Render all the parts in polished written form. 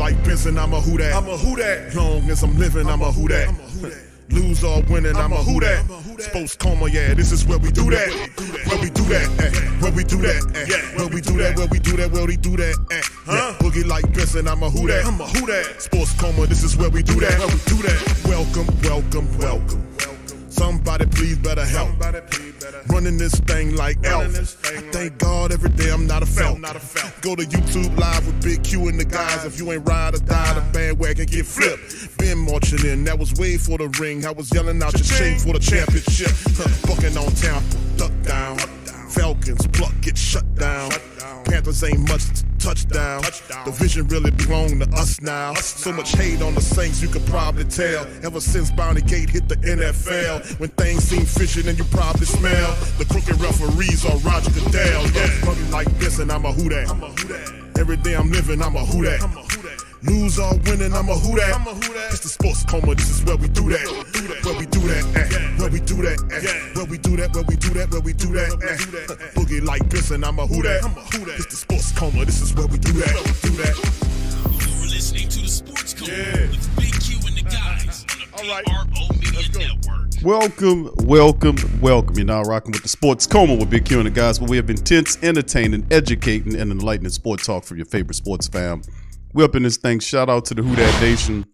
like Benson, I'm a who that. I'm a who that. Long as I'm living, I'm a who that. Lose or winning, I'm a who that. Sports Coma, yeah, this is where we do that. Where we do that, where we do that, where we do that, where we do that, where we do that, Boogie like Benson, I'm a who that. I'm a who that. Sports Coma, this is where we do that. Where we do that. Welcome, welcome, welcome. Somebody please better help. Running this thing like Elf. I thank God every day I'm not a Falcon. Go to YouTube Live with Big Q and the guys. If you ain't ride or die, the bandwagon get flipped. Been marching in, that was way for the ring. I was yelling out your chain for the championship. Bucking on town, duck down. Falcons, pluck, get shut down. Panthers ain't much touchdown. The vision really belong to us now. So much hate on the Saints, you could probably tell. Ever since Bounty Gate hit the NFL, when things seem fishy, then you probably smell the crooked referees on Roger Goodell. Yeah, fucking like this, and I'm a who that. Every day I'm living, I'm a who that. Lose or winning, I'm a who that. It's the Sports Coma, this is where we do that. Where we do that, where we do that, where we do that, where we do that, where we do that, Boogie like Benson, I'm a who that. It's the Sports Coma, this is where we do that. You're listening to the Sports Coma with Big Q and the guys on the PRO Media Network. Welcome. You're now rocking with the Sports Coma with Big Q and the guys, where we have intense, entertaining, educating, and enlightening sport talk from your favorite sports fam. We up in this thing. Shout out to the Who Dat Nation.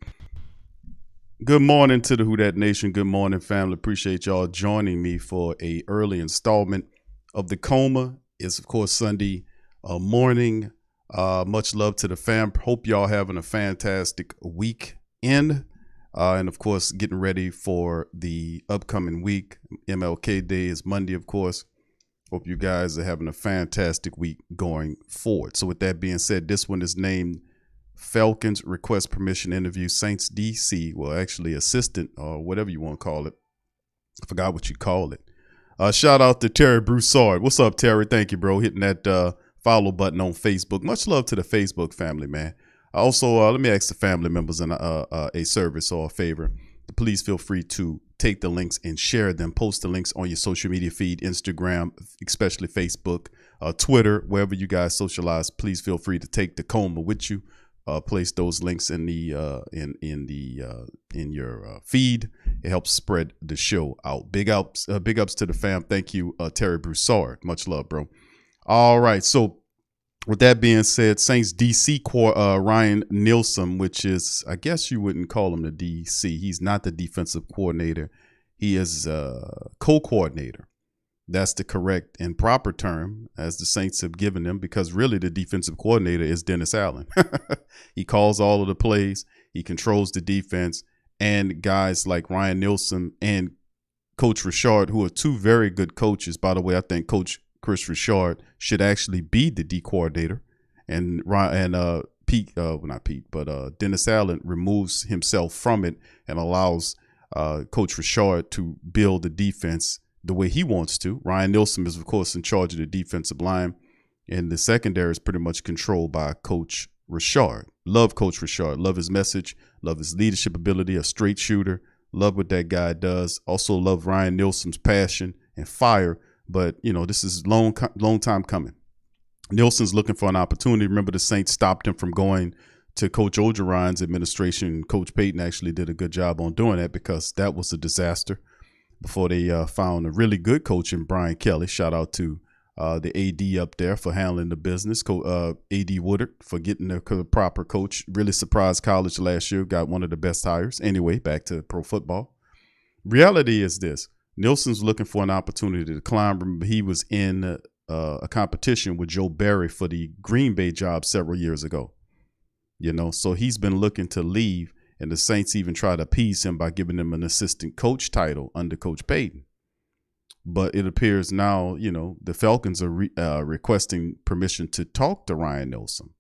Good morning to the Who Dat Nation. Good morning, family. Appreciate y'all joining me for a early installment of the Coma. It's, of course, Sunday morning. Much love to the fam. Hope y'all having a fantastic weekend. And, of course, getting ready for the upcoming week. MLK Day is Monday, of course. Hope you guys are having a fantastic week going forward. So with that being said, this one is named Falcons Request Permission Interview Saints DC. Well, actually assistant or whatever you want to call it. I forgot what you call it. Shout out to Terry Broussard. What's up, Terry? Thank you, bro. Hitting that follow button on Facebook. Much love to the Facebook family, man. Also, let me ask the family members a service or a favor. Please feel free to take the links and share them. Post the links on your social media feed, Instagram, especially Facebook, Twitter, wherever you guys socialize. Please feel free to take the Coma with you. Place those links in your feed. It helps spread the show out. Big ups to the fam. Thank you, Terry Broussard. Much love, bro. All right, so with that being said, Saints DC Ryan Nielsen, which is, I guess you wouldn't call him the DC. He's not the defensive coordinator. He is co-coordinator. That's the correct and proper term, as the Saints have given them, because really the defensive coordinator is Dennis Allen. He calls all of the plays. He controls the defense. And guys like Ryan Nielsen and Coach Richard, who are two very good coaches. By the way, I think Coach Chris Richard should actually be the D coordinator. And Dennis Allen removes himself from it and allows Coach Richard to build the defense the way he wants to. Ryan Nielsen is, of course, in charge of the defensive line, and the secondary is pretty much controlled by Coach Richard. Love Coach Richard. Love his message. Love his leadership ability, a straight shooter. Love what that guy does. Also love Ryan Nielsen's passion and fire, but, you know, this is long time coming. Nielsen's looking for an opportunity. Remember, the Saints stopped him from going to Coach Orgeron's administration. Coach Payton actually did a good job on doing that because that was a disaster. Before they found a really good coach in Brian Kelly. Shout out to the AD up there for handling the business. AD Woodard for getting the proper coach. Really surprised college last year. Got one of the best hires. Anyway, back to pro football. Reality is this. Nielsen's looking for an opportunity to climb. Remember, he was in a competition with Joe Barry for the Green Bay job several years ago. You know, so he's been looking to leave. And the Saints even try to appease him by giving him an assistant coach title under Coach Payton. But it appears now, you know, the Falcons are requesting permission to talk to Ryan Nielsen,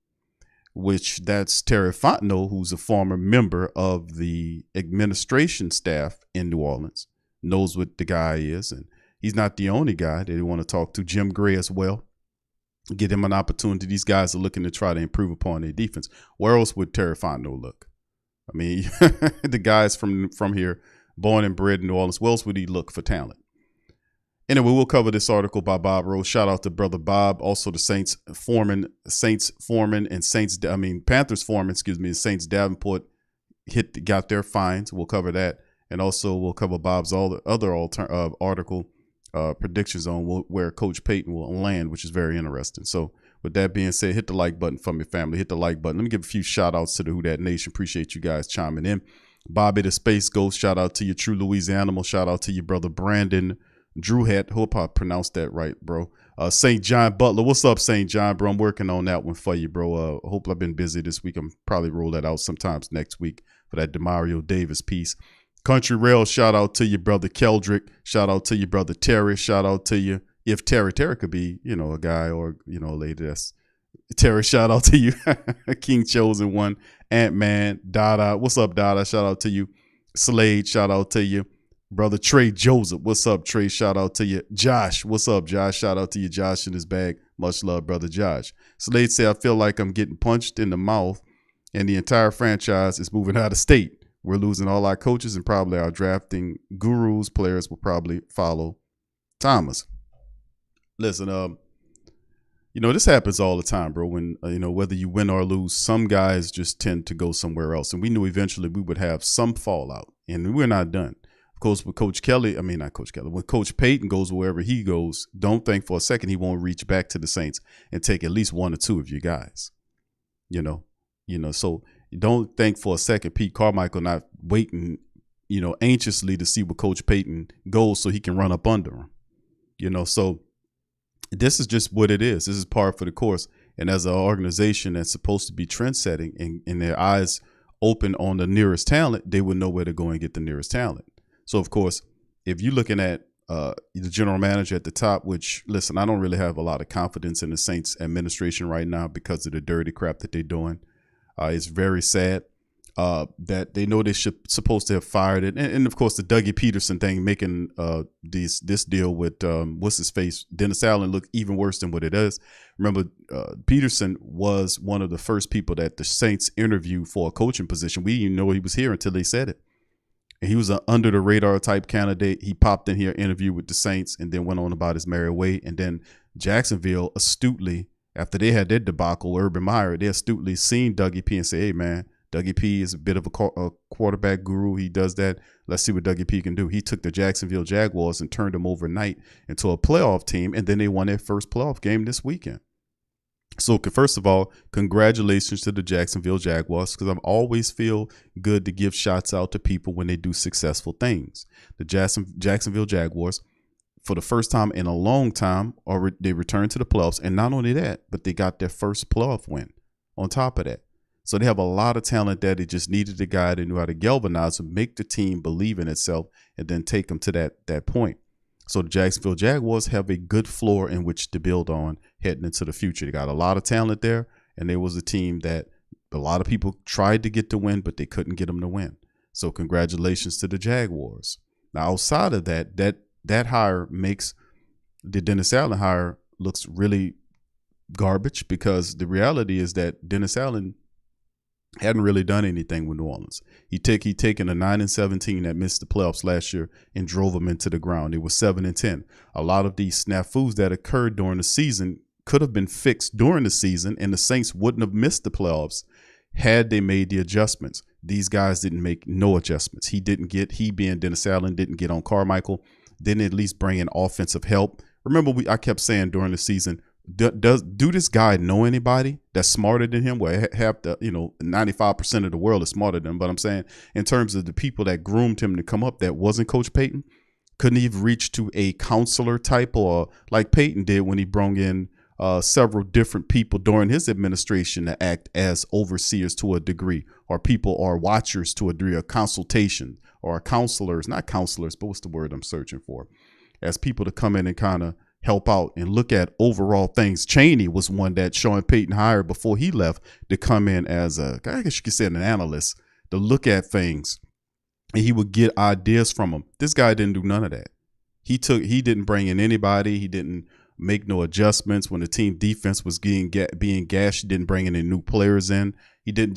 which that's Terry Fontenot, who's a former member of the administration staff in New Orleans, knows what the guy is. And he's not the only guy that they want to talk to. Jim Gray as well. Get him an opportunity. These guys are looking to try to improve upon their defense. Where else would Terry Fontenot look? I mean, the guys from here, born and bred in New Orleans, where else would he look for talent? Anyway, we'll cover this article by Bob Rose. Shout out to brother Bob. Also, the Panthers Foreman, and Saints Davenport got their fines. We'll cover that, and also we'll cover Bob's all the other article predictions on where Coach Payton will land, which is very interesting. So, with that being said, hit the like button for me, family. Hit the like button. Let me give a few shout outs to the Who Dat Nation. Appreciate you guys chiming in. Bobby the Space Ghost, shout out to you. True Louisianimal, shout out to you, brother Brandon Drewhat. Hope I pronounced that right, bro. St. John Butler, what's up, St. John, bro? I'm working on that one for you, bro. Hope I've been busy this week. I'm probably roll that out sometimes next week for that DeMario Davis piece. Country Rail, shout out to you, brother Keldrick. Shout out to you, brother Terry. Shout out to you. If Terry could be, a guy or, a lady. That's Terry. Shout out to you. King Chosen One. Ant-Man. Dada. What's up, Dada? Shout out to you. Slade. Shout out to you. Brother Trey Joseph. What's up, Trey? Shout out to you. Josh. What's up, Josh? Shout out to you, Josh in his bag. Much love, brother Josh. Slade say, I feel like I'm getting punched in the mouth and the entire franchise is moving out of state. We're losing all our coaches and probably our drafting gurus. Players will probably follow Thomas. Listen, this happens all the time, bro. When, whether you win or lose, some guys just tend to go somewhere else. And we knew eventually we would have some fallout, and we're not done. Of course, with when Coach Payton goes wherever he goes, don't think for a second he won't reach back to the Saints and take at least one or two of you guys. So don't think for a second Pete Carmichael not waiting, anxiously to see where Coach Payton goes so he can run up under him. So this is just what it is. This is par for the course. And as an organization that's supposed to be trend setting and their eyes open on the nearest talent, they would know where to go and get the nearest talent. So, of course, if you're looking at the general manager at the top, which, listen, I don't really have a lot of confidence in the Saints administration right now because of the dirty crap that they're doing. It's very sad that they know they're supposed to have fired it. And of course, the Dougie Peterson thing, making this deal with, Dennis Allen, look even worse than what it is. Remember, Peterson was one of the first people that the Saints interviewed for a coaching position. We didn't even know he was here until they said it. And he was an under-the-radar type candidate. He popped in here, interviewed with the Saints, and then went on about his merry way. And then Jacksonville astutely, after they had their debacle with Urban Meyer, they astutely seen Dougie P and say, hey, man, Dougie P is a bit of a quarterback guru. He does that. Let's see what Dougie P can do. He took the Jacksonville Jaguars and turned them overnight into a playoff team, and then they won their first playoff game this weekend. So, first of all, congratulations to the Jacksonville Jaguars, because I always feel good to give shots out to people when they do successful things. The Jacksonville Jaguars, for the first time in a long time, they returned to the playoffs. And not only that, but they got their first playoff win on top of that. So they have a lot of talent there. They just needed a guy that knew how to galvanize them, make the team believe in itself, and then take them to that point. So the Jacksonville Jaguars have a good floor in which to build on heading into the future. They got a lot of talent there, and there was a team that a lot of people tried to get to win, but they couldn't get them to win. So congratulations to the Jaguars. Now, outside of that hire makes the Dennis Allen hire looks really garbage, because the reality is that Dennis Allen hadn't really done anything with New Orleans. He'd taken a 9-7 team that missed the playoffs last year and drove them into the ground. It was 7-10. A lot of these snafus that occurred during the season could have been fixed during the season, and the Saints wouldn't have missed the playoffs had they made the adjustments. These guys didn't make no adjustments. He being Dennis Allen, didn't get on Carmichael, didn't at least bring in offensive help. Remember, I kept saying during the season, do this guy know anybody that's smarter than him? Well, 95% of the world is smarter than him. But I'm saying, in terms of the people that groomed him to come up, that wasn't Coach Payton, couldn't even reach to a counselor type, or like Payton did when he brought in several different people during his administration to act as overseers to a degree, or people or watchers to a degree, or consultation, or counselors, not counselors, but what's the word I'm searching for? As people to come in and kind of help out and look at overall things. Cheney was one that Sean Payton hired before he left to come in as I guess you could say an analyst, to look at things, and he would get ideas from him. This guy didn't do none of that. He didn't bring in anybody. He didn't make no adjustments when the team defense was being gashed. He didn't bring any new players in. He didn't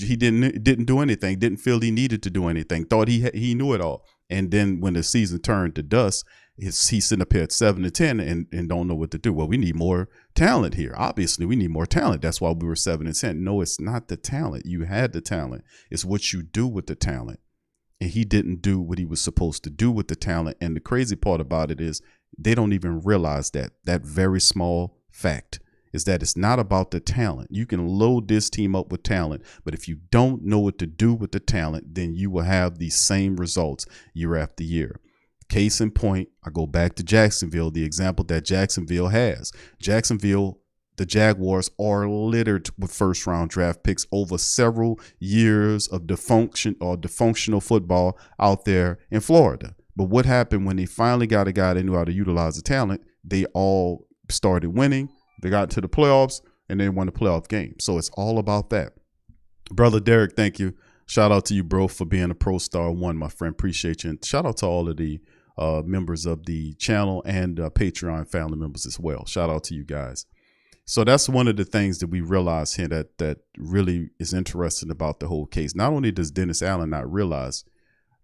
do anything. Didn't feel he needed to do anything. Thought he knew it all. And then when the season turned to dust, he's sitting up here at 7-10 and don't know what to do. Well, we need more talent here. Obviously, we need more talent. That's why we were 7-10. No, it's not the talent. You had the talent. It's what you do with the talent. And he didn't do what he was supposed to do with the talent. And the crazy part about it is they don't even realize that very small fact is that it's not about the talent. You can load this team up with talent, but if you don't know what to do with the talent, then you will have these same results year after year. Case in point, I go back to Jacksonville, the example that Jacksonville has. Jacksonville, the Jaguars are littered with first-round draft picks over several years of dysfunctional football out there in Florida. But what happened when they finally got a guy that knew how to utilize the talent? They all started winning. They got to the playoffs, and they won the playoff game. So it's all about that. Brother Derek, thank you. Shout out to you, bro, for being a Pro Star 1, my friend. Appreciate you. And shout out to all of the members of the channel and Patreon family members as well. Shout out to you guys. So that's one of the things that we realize here that really is interesting about the whole case. Not only does Dennis Allen not realize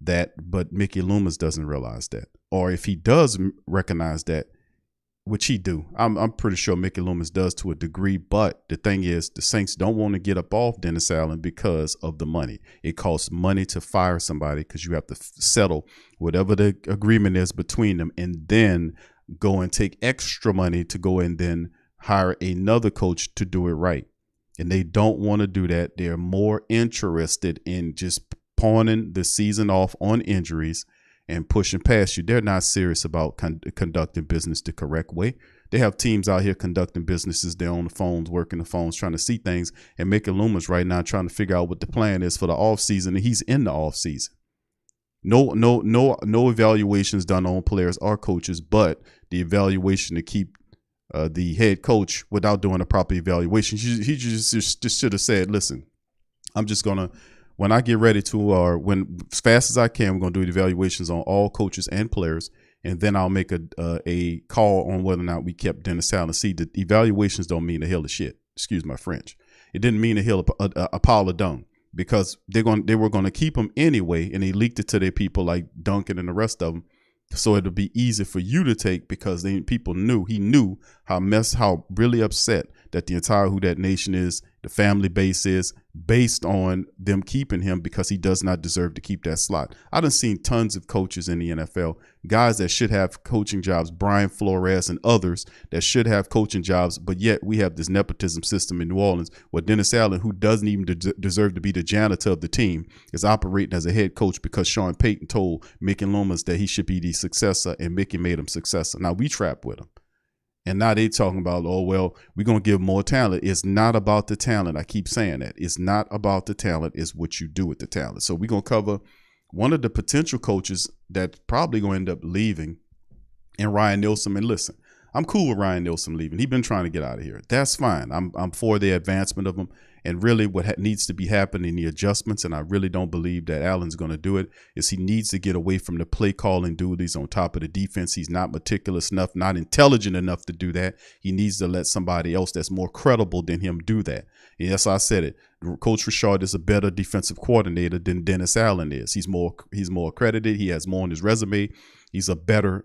that, but Mickey Loomis doesn't realize that. Or if he does recognize that, which he do, I'm pretty sure Mickey Loomis does to a degree. But the thing is, the Saints don't want to get up off Dennis Allen because of the money. It costs money to fire somebody because you have to settle whatever the agreement is between them, and then go and take extra money to go and then hire another coach to do it right. And they don't want to do that. They're more interested in just pawning the season off on injuries and pushing past you. They're not serious about conducting business the correct way. They have teams out here conducting businesses. They're on the phones, working the phones, trying to see things, and Mickey Loomis right now trying to figure out what the plan is for the offseason, and he's in the offseason. No evaluations done on players or coaches, but the evaluation to keep the head coach without doing a proper evaluation. He just should have said, listen, I'm just going to, when I get ready to, or when as fast as I can, we're going to do the evaluations on all coaches and players, and then I'll make a call on whether or not we kept Dennis Allen. See, the evaluations don't mean a hill of shit. Excuse my French. It didn't mean a pile of dung, because they were going to keep him anyway, and they leaked it to their people like Duncan and the rest of them. So it'll be easy for you to take, because people knew, he knew how really upset that the entire Who Dat Nation is, the family base is, based on them keeping him, because he does not deserve to keep that slot. I done seen tons of coaches in the NFL, guys that should have coaching jobs, Brian Flores and others that should have coaching jobs, but yet we have this nepotism system in New Orleans where Dennis Allen, who doesn't even deserve to be the janitor of the team, is operating as a head coach because Sean Payton told Mickey Loomis that he should be the successor, and Mickey made him successor. Now we trapped with him. And now they talking about, oh, well, we're going to give more talent. It's not about the talent. I keep saying that. It's not about the talent. It's what you do with the talent. So we're going to cover one of the potential coaches that's probably going to end up leaving, and Ryan Nielsen. And listen, I'm cool with Ryan Nielsen leaving. He's been trying to get out of here. That's fine. I'm for the advancement of him. And really what needs to be happening, the adjustments, and I really don't believe that Allen's going to do it, is he needs to get away from the play calling duties on top of the defense. He's not meticulous enough, not intelligent enough to do that. He needs to let somebody else that's more credible than him do that. And yes, I said it. Coach Richard is a better defensive coordinator than Dennis Allen is. He's more accredited. He has more on his resume. He's a better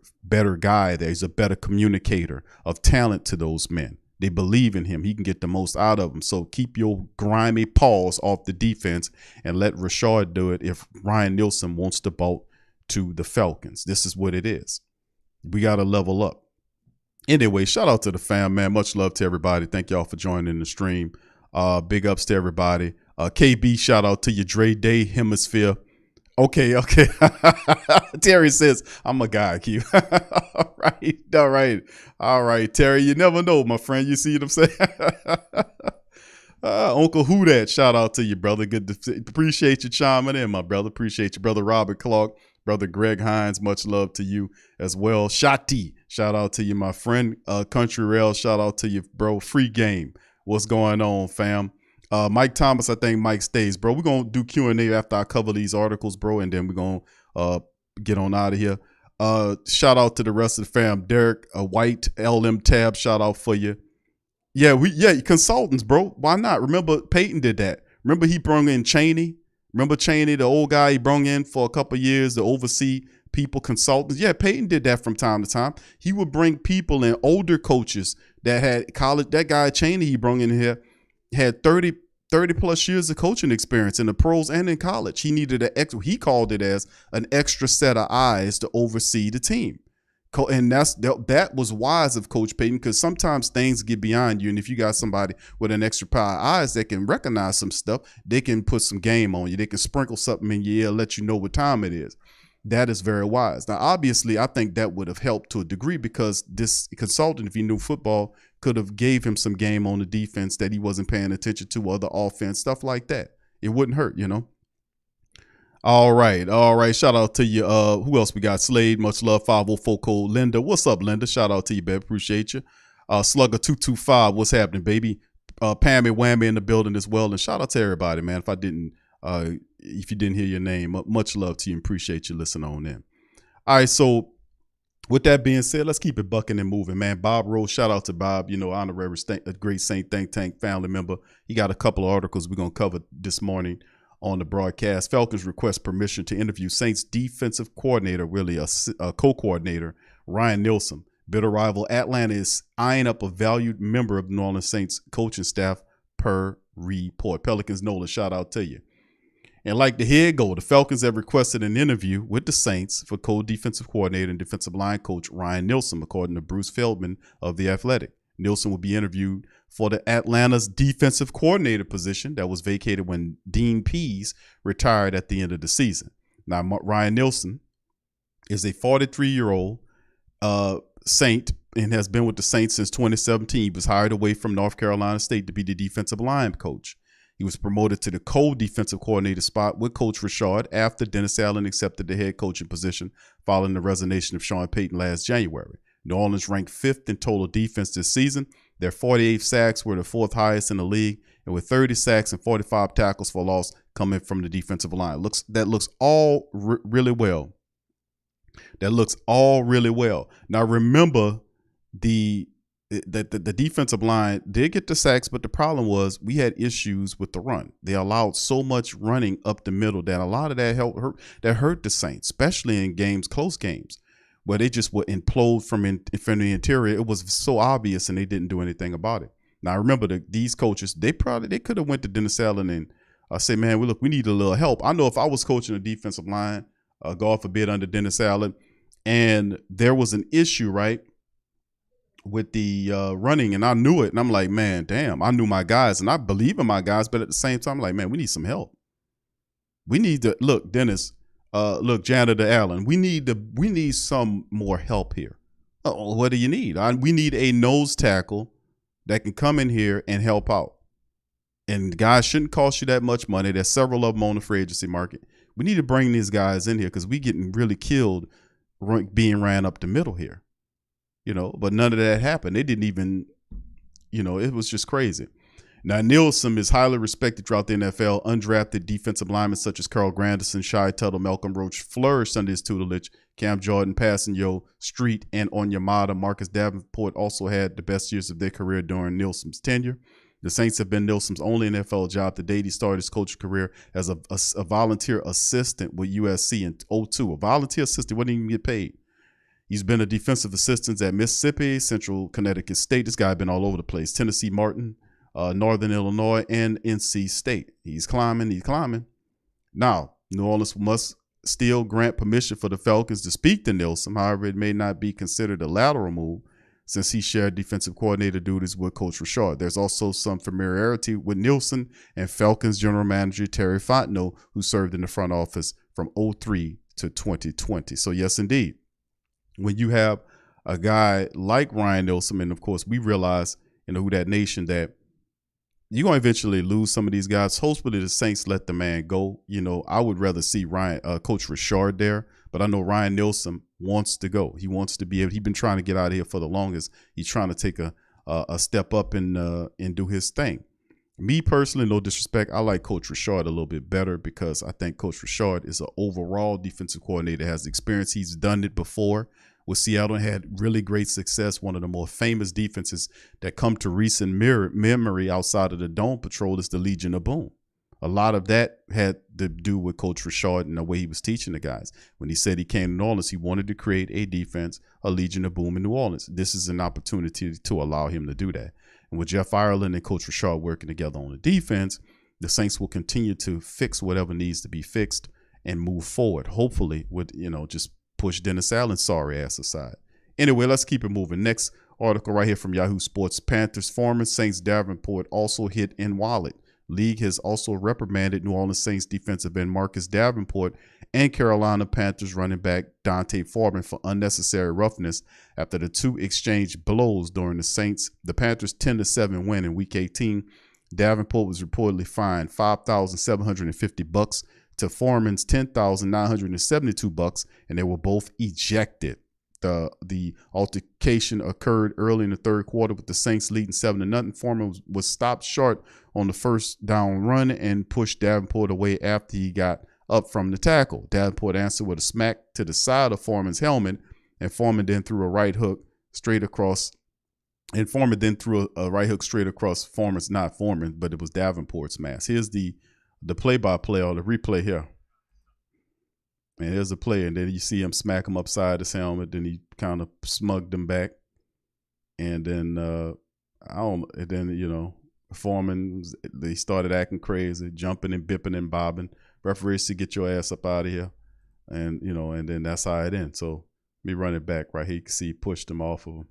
guy there. He's a better communicator of talent to those men. They believe in him. He can get the most out of them. So keep your grimy paws off the defense and let Richard do it if Ryan Nielsen wants to bolt to the Falcons. This is what it is. We got to level up. Anyway, shout out to the fam, man. Much love to everybody. Thank y'all for joining the stream. Big ups to everybody. KB, shout out to you. Dre Day Hemisphere. Okay. Terry says, I'm a guy, Q. All right, Terry. You never know, my friend. You see what I'm saying? Uncle Who Dat, shout out to you, brother. Good to appreciate you chiming in, my brother. Appreciate you, brother Robert Clark, brother Greg Hines. Much love to you as well. Shotty, shout out to you, my friend. Country Rail, shout out to you, bro. Free game. What's going on, fam? Mike Thomas, I think Mike stays, bro. We're going to do Q&A after I cover these articles, bro, and then we're going to get on out of here. Shout out to the rest of the fam. Derek White, LM Tab, shout out for you. Yeah, consultants, bro. Why not? Remember, Payton did that. Remember he brought in Cheney? Remember Cheney, the old guy he brought in for a couple of years to oversee people, consultants. Yeah, Payton did that from time to time. He would bring people in, older coaches that had college. That guy Cheney he brought in here had 30 plus years of coaching experience in the pros and in college. He needed he called it as an extra set of eyes to oversee the team. And that was wise of Coach Payton, because sometimes things get beyond you. And if you got somebody with an extra pair of eyes that can recognize some stuff, they can put some game on you. They can sprinkle something in your ear, let you know what time it is. That is very wise. Now, obviously, I think that would have helped to a degree, because this consultant, if he knew football, could have gave him some game on the defense that he wasn't paying attention to, or the offense, stuff like that. It wouldn't hurt, you know. All right. Shout out to you. Who else we got? Slade, much love. 504 code Linda. What's up, Linda? Shout out to you, babe. Appreciate you. Slugger 225. What's happening, baby? Pammy Whammy in the building as well. And shout out to everybody, man. If you didn't hear your name, much love to you and appreciate you listening on in. All right. So with that being said, let's keep it bucking and moving, man. Bob Rose, shout out to Bob, honorary a great Saint Think Tank family member. He got a couple of articles we're going to cover this morning on the broadcast. Falcons request permission to interview Saints defensive coordinator, really a co-coordinator, Ryan Nielsen. Bitter rival Atlanta is eyeing up a valued member of the New Orleans Saints coaching staff per report. Pelicans Nola, shout out to you. And like the head goal, the Falcons have requested an interview with the Saints for co-defensive coordinator and defensive line coach Ryan Nielsen, according to Bruce Feldman of The Athletic. Nielsen will be interviewed for the Atlanta's defensive coordinator position that was vacated when Dean Pease retired at the end of the season. Now, Ryan Nielsen is a 43-year-old Saint and has been with the Saints since 2017. He was hired away from North Carolina State to be the defensive line coach. He was promoted to the co-defensive coordinator spot with Coach Richard after Dennis Allen accepted the head coaching position following the resignation of Sean Payton last January. New Orleans ranked 5th in total defense this season. Their 48 sacks were the 4th highest in the league, and with 30 sacks and 45 tackles for loss coming from the defensive line. That looks all really well. That looks all really well. Now remember, the defensive line did get the sacks, but the problem was we had issues with the run. They allowed so much running up the middle that a lot of that hurt the Saints, especially in games, close games, where they just would implode from the interior. It was so obvious, and they didn't do anything about it. Now, I remember these coaches, they could have went to Dennis Allen and say, man, we need a little help. I know if I was coaching a defensive line, God forbid, under Dennis Allen, and there was an issue, right, with the running, and I knew it, and I'm like, man, damn, I knew my guys, and I believe in my guys, but at the same time, I'm like, man, we need some help. We need to, look, Dennis, Janitor Allen, we need some more help here. What do you need? We need a nose tackle that can come in here and help out. And guys shouldn't cost you that much money. There's several of them on the free agency market. We need to bring these guys in here because we getting really killed being ran up the middle here. But none of that happened. They didn't even, it was just crazy. Now, Nielsen is highly respected throughout the NFL. Undrafted defensive linemen such as Carl Granderson, Shai Tuttle, Malcolm Roach flourished under his tutelage. Cam Jordan, Passanio, Street, and Onyemata. Marcus Davenport also had the best years of their career during Nielsen's tenure. The Saints have been Nielsen's only NFL job to date. He started his coaching career as a volunteer assistant with USC in 2002. A volunteer assistant, wouldn't even get paid. He's been a defensive assistant at Mississippi, Central Connecticut State. This guy been all over the place. Tennessee Martin, Northern Illinois, and NC State. He's climbing. Now, New Orleans must still grant permission for the Falcons to speak to Nielsen. However, it may not be considered a lateral move since he shared defensive coordinator duties with Coach Richard. There's also some familiarity with Nielsen and Falcons general manager Terry Fontenot, who served in the front office from 2003 to 2020. So, yes, indeed. When you have a guy like Ryan Nielsen, and of course we realize, who that nation, that you're going to eventually lose some of these guys. Hopefully the Saints let the man go. I would rather see Coach Richard there, but I know Ryan Nielsen wants to go. He wants to be able, he's been trying to get out of here for the longest. He's trying to take a step up and do his thing. Me personally, no disrespect, I like Coach Richard a little bit better because I think Coach Richard is an overall defensive coordinator, has experience. He's done it before with Seattle and had really great success. One of the more famous defenses that come to recent memory outside of the Dome Patrol is the Legion of Boom. A lot of that had to do with Coach Rashard and the way he was teaching the guys. When he said he came to New Orleans, he wanted to create a defense, a Legion of Boom in New Orleans. This is an opportunity to allow him to do that. And with Jeff Ireland and Coach Rashard working together on the defense, the Saints will continue to fix whatever needs to be fixed and move forward. Hopefully, with just push Dennis Allen's sorry ass aside. Anyway, let's keep it moving. Next article right here from Yahoo Sports. Panthers Foreman, Saints Davenport also hit in wallet. League has also reprimanded New Orleans Saints defensive end Marcus Davenport and Carolina Panthers running back Dante Foreman for unnecessary roughness after the two exchanged blows during the Panthers' 10-7 win in Week 18. Davenport was reportedly fined $5,750 to Foreman's $10,972, and they were both ejected. The altercation occurred early in the third quarter with the Saints leading 7-0. Foreman was stopped short on the first down run and pushed Davenport away after he got up from the tackle. Davenport answered with a smack to the side of Foreman's helmet, and Foreman then threw a right hook straight across. And Foreman then threw a right hook straight across Foreman's, not Foreman, but it was Davenport's mask. Here's the play-by-play or the replay here. And here's the play, and then you see him smack him upside his helmet. Then he kind of smugged him back, and then Foreman, they started acting crazy, jumping and bipping and bobbing. Referee said, "Get your ass up out of here," and then that's how it ends. So let me run it back right here. You can see he pushed him off of him.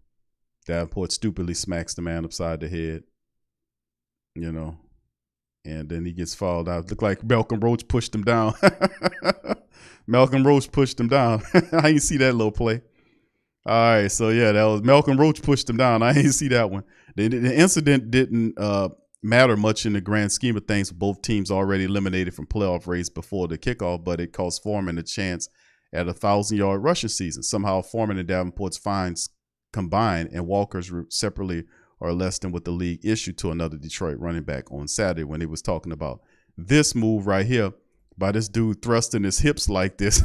Davenport stupidly smacks the man upside the head, and then he gets fouled out. Looked like Malcolm Roach pushed him down. Malcolm Roach pushed him down. I didn't see that little play. All right, so yeah, that was Malcolm Roach pushed him down. I didn't see that one. The incident didn't matter much in the grand scheme of things. Both teams already eliminated from playoff race before the kickoff, but it cost Foreman a chance at a 1,000-yard rushing season. Somehow Foreman and Davenport's fines combined and Walker's separately are less than what the league issued to another Detroit running back on Saturday when he was talking about this move right here by this dude thrusting his hips like this.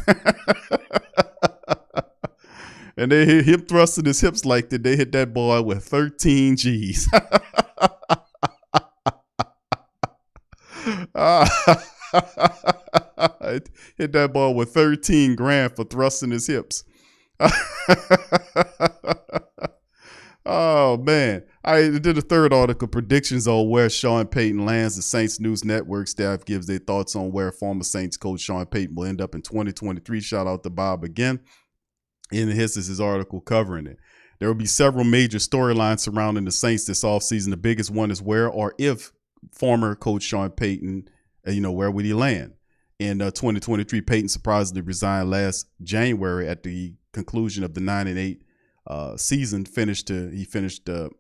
And they hit him thrusting his hips like that. They hit that boy with 13 G's. Hit that boy with 13 grand for thrusting his hips. Oh, man. I did a third article, predictions on where Sean Payton lands. The Saints News Network staff gives their thoughts on where former Saints coach Sean Payton will end up in 2023. Shout out to Bob again. And this is his article covering it. There will be several major storylines surrounding the Saints this offseason. The biggest one is where or if former coach Sean Payton, where would he land? In 2023, Payton surprisingly resigned last January at the conclusion of the 9-8 season. Finished to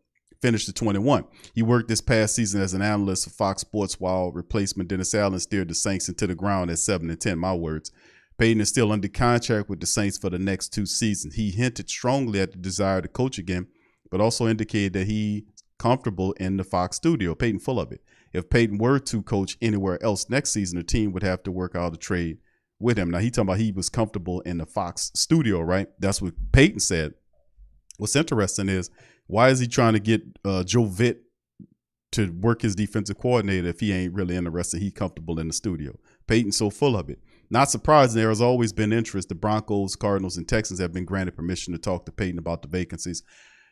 21. He worked this past season as an analyst for Fox Sports while replacement Dennis Allen steered the Saints into the ground at 7-10. My words. Payton is still under contract with the Saints for the next 2 seasons. He hinted strongly at the desire to coach again, but also indicated that he's comfortable in the Fox studio. Payton full of it. If Payton were to coach anywhere else next season, the team would have to work out a trade with him. Now, he talking about he was comfortable in the Fox studio, right? That's what Payton said. What's interesting is, why is he trying to get Joe Vitt to work his defensive coordinator if he ain't really interested? He's comfortable in the studio. Payton's so full of it. Not surprising, there has always been interest. The Broncos, Cardinals, and Texans have been granted permission to talk to Payton about the vacancies.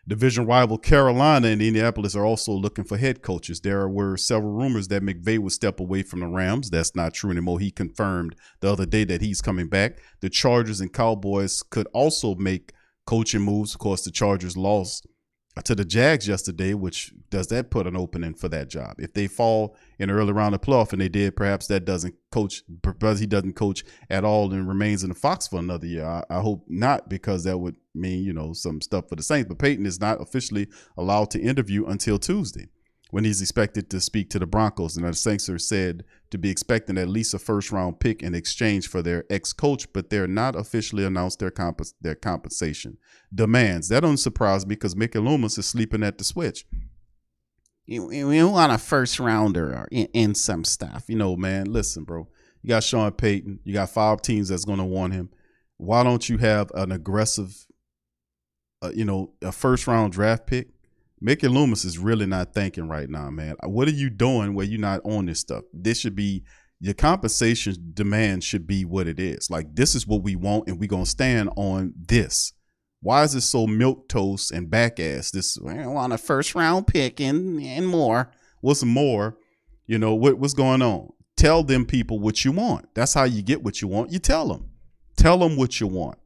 Division rival Carolina and Indianapolis are also looking for head coaches. There were several rumors that McVay would step away from the Rams. That's not true anymore. He confirmed the other day that he's coming back. The Chargers and Cowboys could also make coaching moves. Of course, the Chargers lost to the Jags yesterday, which does that put an opening for that job? If they fall in the early round of playoff, and they did, perhaps that doesn't coach, because he doesn't coach at all and remains in the Fox for another year. I hope not, because that would mean, some stuff for the Saints. But Payton is not officially allowed to interview until Tuesday, when he's expected to speak to the Broncos. And the Saints are said to be expecting at least a first-round pick in exchange for their ex-coach, but they're not officially announced their compensation demands. That doesn't surprise me, because Mickey Loomis is sleeping at the switch. You want a first-rounder in some stuff. Man, listen, bro. You got Sean Payton. You got 5 teams that's going to want him. Why don't you have an aggressive, a first-round draft pick? Mickey Loomis is really not thinking right now, man. What are you doing where you're not on this stuff? This should be your compensation demand should be what it is. Like, this is what we want, and we're going to stand on this. Why is it so milquetoast and back ass? This, I want a first round pick and more. What's more? You know, what's going on? Tell them people what you want. That's how you get what you want. You tell them. Tell them what you want.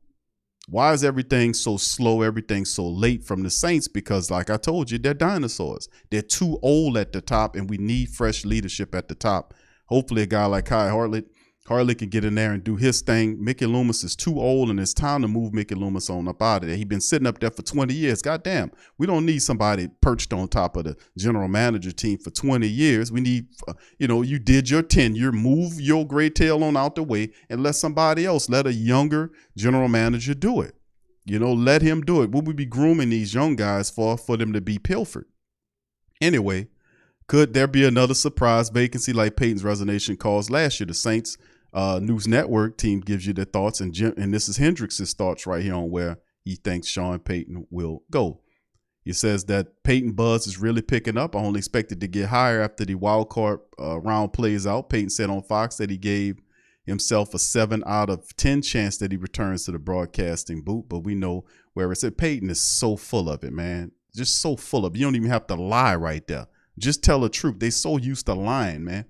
Why is everything so slow, everything so late from the Saints? Because like I told you, they're dinosaurs. They're too old at the top, and we need fresh leadership at the top. Hopefully a guy like Kai Hartley can get in there and do his thing. Mickey Loomis is too old, and it's time to move Mickey Loomis on up out of there. He's been sitting up there for 20 years. Goddamn, we don't need somebody perched on top of the general manager team for 20 years. We need, you did your tenure. Move your gray tail on out the way and let somebody else, let a younger general manager do it. Let him do it. What would we be grooming these young guys for them to be pilfered? Anyway, could there be another surprise vacancy like Payton's resignation caused last year? The Saints News Network team gives you their thoughts, and this is Hendricks' thoughts right here on where he thinks Sean Payton will go. He says that Payton buzz is really picking up. I only expected to get higher after the wild card round plays out. Payton said on Fox that he gave himself a 7 out of 10 chance that he returns to the broadcasting booth, but we know where it's at. Payton is so full of it, man. Just so full of it. You don't even have to lie right there. Just tell the truth. They so used to lying, man.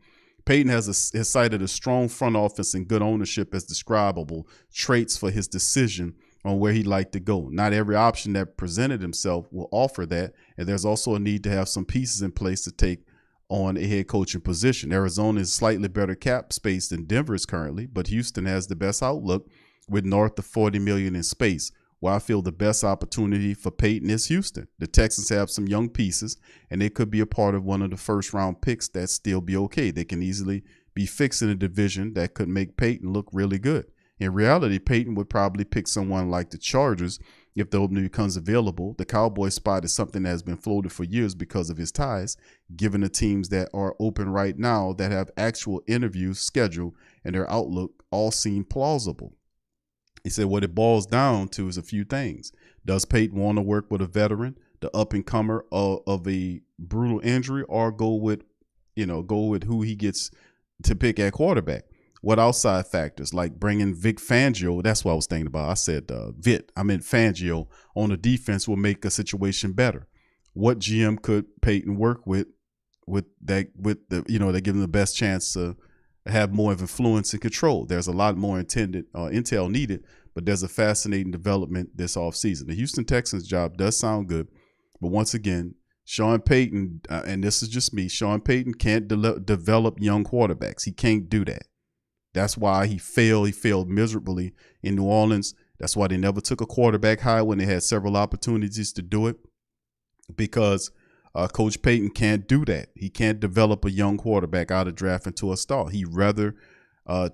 Payton has cited a strong front office and good ownership as describable traits for his decision on where he'd like to go. Not every option that presented himself will offer that, and there's also a need to have some pieces in place to take on a head coaching position. Arizona is slightly better cap space than Denver is currently, but Houston has the best outlook with north of $40 million in space. Well, I feel the best opportunity for Payton is Houston. The Texans have some young pieces, and they could be a part of one of the first-round picks that still be okay. They can easily be fixed in a division that could make Payton look really good. In reality, Payton would probably pick someone like the Chargers if the opening becomes available. The Cowboys spot is something that has been floated for years because of his ties, given the teams that are open right now that have actual interviews scheduled and their outlook all seem plausible. He said what it boils down to is a few things. Does Payton want to work with a veteran, the up-and-comer of a brutal injury, or go with who he gets to pick at quarterback? What outside factors, like bringing Vic Fangio, that's what I was thinking about. I said Fangio on the defense will make a situation better. What GM could Payton work with that give him the best chance to have more of influence and control? There's a lot more intel needed, but there's a fascinating development this offseason. The Houston Texans job does sound good, but once again, Sean Payton, and this is just me, Sean Payton can't develop young quarterbacks. He can't do that. That's why he failed. He failed miserably in New Orleans. That's why they never took a quarterback high when they had several opportunities to do it, because Coach Payton can't do that. He can't develop a young quarterback out of draft into a star. He rather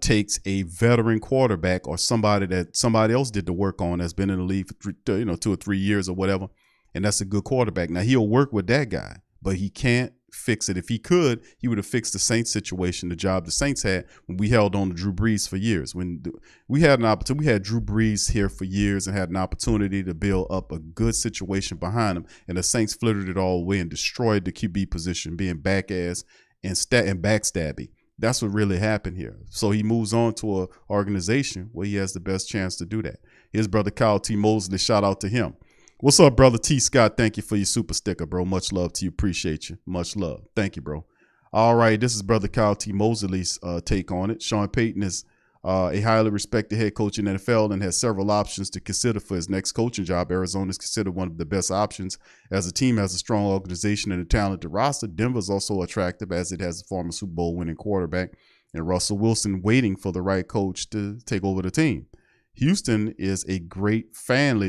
takes a veteran quarterback or somebody that somebody else did the work on, that's been in the league for 2 or 3 years or whatever, and that's a good quarterback. Now, he'll work with that guy, but he can't fix it. If he could, he would have fixed the Saints situation, the job the Saints had when we held on to Drew Brees for years. When we had an opportunity, we had Drew Brees here for years and had an opportunity to build up a good situation behind him, and the Saints flittered it all away and destroyed the QB position, being back ass and backstabby. That's what really happened here. So he moves on to an organization where he has the best chance to do that. His brother Kyle T. Mosley, shout out to him. What's up, brother T. Scott? Thank you for your super sticker, bro. Much love to you. Appreciate you. Much love. Thank you, bro. All right, this is brother Kyle T. Mosley's take on it. Sean Payton is a highly respected head coach in the NFL and has several options to consider for his next coaching job. Arizona is considered one of the best options as the team has a strong organization and a talented roster. Denver is also attractive as it has a former Super Bowl winning quarterback and Russell Wilson waiting for the right coach to take over the team. Houston is a great fan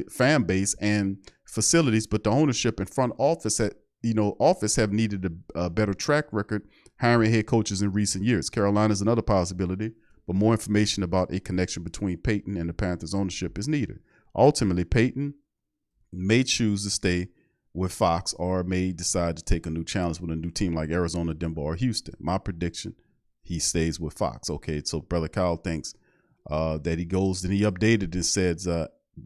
base and facilities, but the ownership and front office have needed a better track record hiring head coaches in recent years. Carolina is another possibility, but more information about a connection between Payton and the Panthers ownership is needed. Ultimately, Payton may choose to stay with Fox or may decide to take a new challenge with a new team like Arizona, Denver, or Houston. My prediction, he stays with Fox. Okay, so brother Kyle thinks that he goes, then he updated and says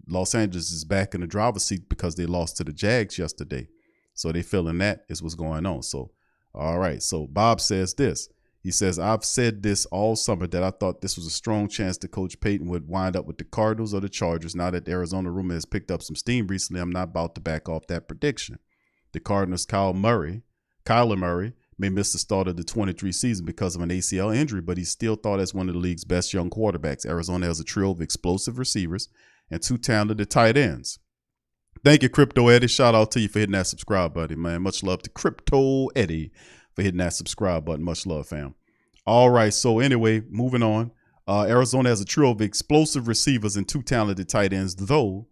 Los Angeles is back in the driver's seat because they lost to the Jags yesterday. So they feeling that is what's going on. So, all right. So Bob says this. He says, I've said this all summer that I thought this was a strong chance that Coach Payton would wind up with the Cardinals or the Chargers. Now that the Arizona rumor has picked up some steam recently, I'm not about to back off that prediction. The Cardinals' Kyler Murray may miss the start of the 23 season because of an ACL injury, but he's still thought as one of the league's best young quarterbacks. Arizona has a trio of explosive receivers and 2 talented tight ends. Thank you, Crypto Eddie. Shout out to you for hitting that subscribe button, man. Much love to Crypto Eddie for hitting that subscribe button. Much love, fam. All right. So anyway, moving on. Arizona has a trio of explosive receivers and 2 talented tight ends, though,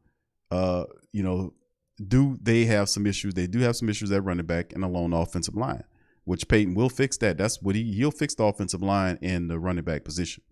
do they have some issues? They do have some issues at running back and along the offensive line, which Payton will fix that. That's what he'll fix the offensive line and the running back position.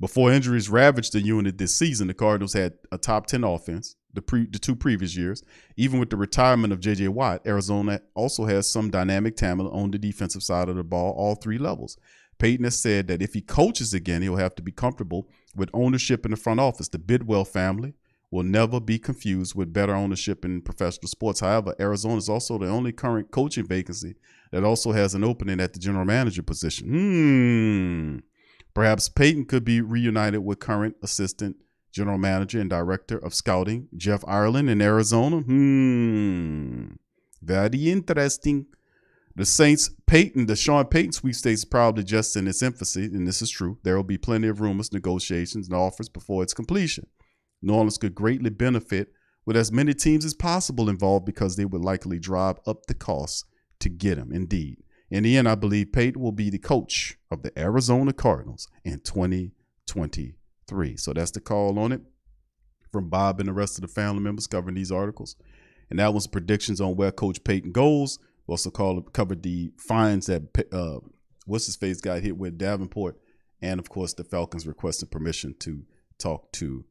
Before injuries ravaged the unit this season, the Cardinals had a top 10 offense the 2 previous years. Even with the retirement of J.J. Watt, Arizona also has some dynamic talent on the defensive side of the ball, all 3 levels. Payton has said that if he coaches again, he'll have to be comfortable with ownership in the front office. The Bidwell family will never be confused with better ownership in professional sports. However, Arizona is also the only current coaching vacancy that also has an opening at the general manager position. Perhaps Payton could be reunited with current assistant general manager and director of scouting Jeff Ireland in Arizona. Very interesting. The Sean Payton sweepstakes is probably just in its infancy, and this is true. There will be plenty of rumors, negotiations, and offers before its completion. New Orleans could greatly benefit with as many teams as possible involved because they would likely drive up the costs to get him. Indeed. In the end, I believe Payton will be the coach of the Arizona Cardinals in 2023. So that's the call on it from Bob and the rest of the family members covering these articles. And that was predictions on where Coach Payton goes. We also covered the fines that what's-his-face got hit with Davenport. And, of course, the Falcons requested permission to talk to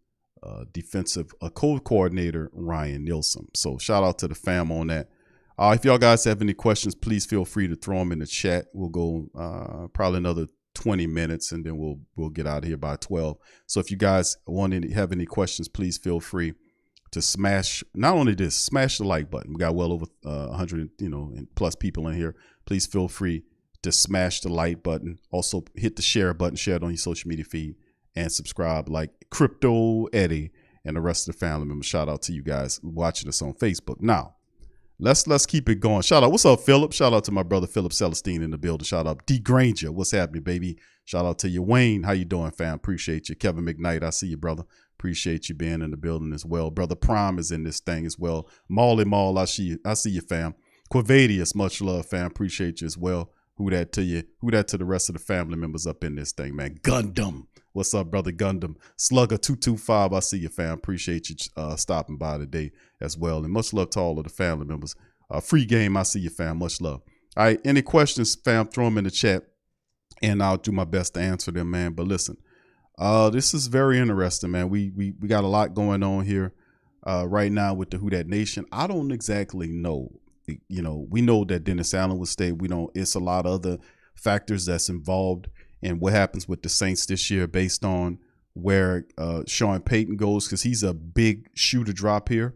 defensive co-coordinator Ryan Nielsen. So shout out to the fam on that. If y'all guys have any questions, please feel free to throw them in the chat. We'll go probably another 20 minutes, and then we'll get out of here by 12. So if you guys have any questions, please feel free to smash the like button. We got well over 100 plus people in here. Please feel free to smash the like button. Also hit the share button, share it on your social media feed, and subscribe like Crypto Eddie and the rest of the family members. Shout out to you guys watching us on Facebook. Now, let's keep it going. Shout out. What's up, Philip? Shout out to my brother Philip Celestine in the building. Shout out D Granger. What's happening, baby? Shout out to you, Wayne. How you doing, fam? Appreciate you. Kevin McKnight. I see you, brother. Appreciate you being in the building as well. Brother Prime is in this thing as well. Mall, I see you, fam. Quavadius, much love, fam. Appreciate you as well. Who that to you? Who that to the rest of the family members up in this thing, man? Gundam. What's up, brother Gundam? Slugger225, I see you, fam. Appreciate you stopping by today as well. And much love to all of the family members. Free game, I see you, fam. Much love. All right, any questions, fam, throw them in the chat, and I'll do my best to answer them, man. But listen, this is very interesting, man. We got a lot going on here right now with the Who Dat Nation. I don't exactly know. We know that Dennis Allen will stay. It's a lot of other factors that's involved in what happens with the Saints this year based on where Sean Payton goes, because he's a big shoe to drop here.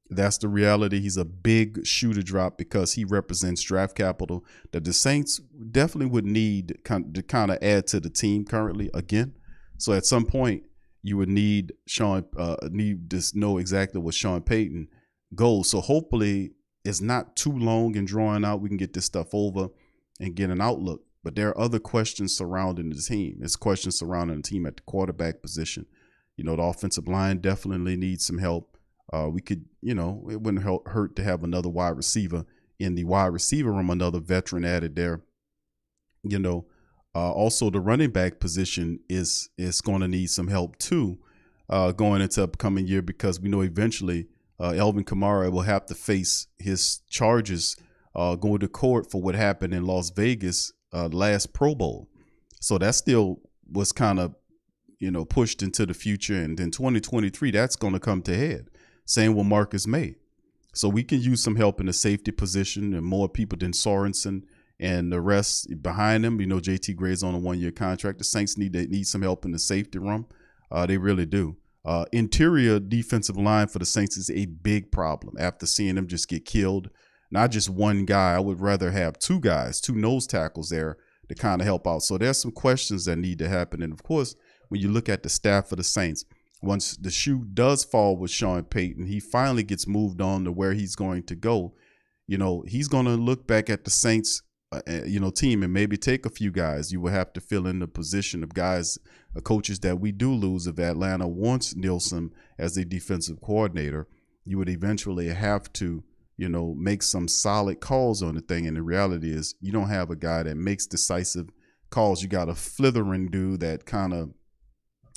That's the reality. He's a big shoe to drop because he represents draft capital that the Saints definitely would need to kind of add to the team currently again. So at some point, you would need to know exactly what Sean Payton goes. So hopefully it's not too long and drawing out. We can get this stuff over and get an outlook. But there are other questions surrounding the team. There's questions surrounding the team at the quarterback position. The offensive line definitely needs some help. We could, it wouldn't hurt to have another wide receiver in the wide receiver room, another veteran added there. Also the running back position is going to need some help too, going into upcoming year, because we know eventually Alvin Kamara will have to face his charges going to court for what happened in Las Vegas last Pro Bowl. So that still was kind of, pushed into the future. And then 2023, that's going to come to head. Same with Marcus May. So we can use some help in the safety position and more people than Sorensen and the rest behind him. JT Gray's on a 1-year contract. The Saints need some help in the safety room. They really do. Interior defensive line for the Saints is a big problem after seeing them just get killed not just one guy. I would rather have two guys, two nose tackles there to kind of help out. So there's some questions that need to happen. And of course, when you look at the staff of the Saints, once the shoe does fall with Sean Payton, he finally gets moved on to where he's going to go. You know, he's going to look back at the Saints, team and maybe take a few guys. You will have to fill in the position of guys, coaches that we do lose. If Atlanta wants Nielsen as the defensive coordinator, you would eventually have to, make some solid calls on the thing. And the reality is you don't have a guy that makes decisive calls. You got a flithering dude that kind of,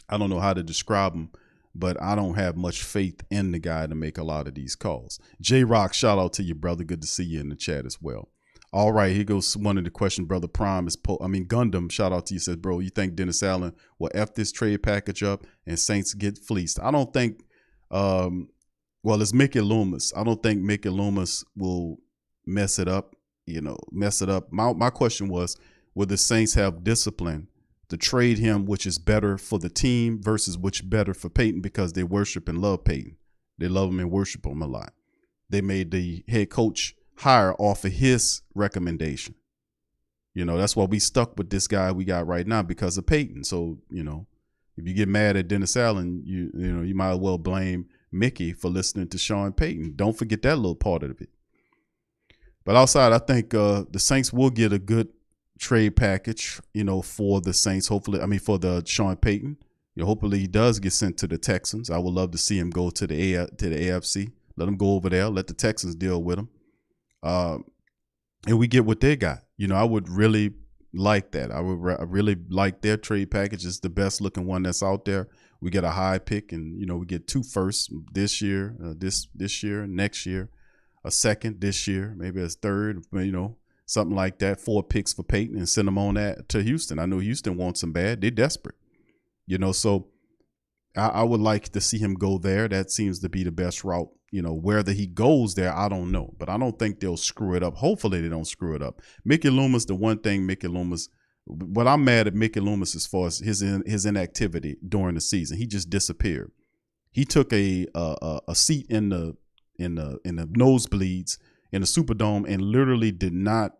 I don't know how to describe him, but I don't have much faith in the guy to make a lot of these calls. J-Rock, shout out to you, brother. Good to see you in the chat as well. All right, here goes one of the questions. Brother Prime Gundam, shout out to you. Says, bro, you think Dennis Allen will F this trade package up and Saints get fleeced? I don't think, it's Mickey Loomis. I don't think Mickey Loomis will mess it up, My question was, will the Saints have discipline to trade him, which is better for the team versus which better for Payton, because they worship and love Payton. They love him and worship him a lot. They made the head coach hire off of his recommendation. That's why we stuck with this guy we got right now, because of Payton. So, if you get mad at Dennis Allen, you might as well blame Mickey for listening to Sean Payton. Don't forget that little part of it. But outside, I think the Saints will get a good trade package, for the Saints. Hopefully, for the Sean Payton. Hopefully he does get sent to the Texans. I would love to see him go to the AFC. Let him go over there. Let the Texans deal with him. And we get what they got. I would really like that. I really like their trade package. It's the best looking one that's out there. We get a high pick, and we get 2 firsts this year, this year, next year, a second this year, maybe a third, something like that. 4 picks for Payton and send them on that to Houston. I know Houston wants him bad. They're desperate, so I would like to see him go there. That seems to be the best route. Whether he goes there, I don't know, but I don't think they'll screw it up. Hopefully they don't screw it up. Mickey Loomis, but I'm mad at Mickey Loomis as far as his inactivity during the season. He just disappeared. He took a seat in the nosebleeds in the Superdome and literally did not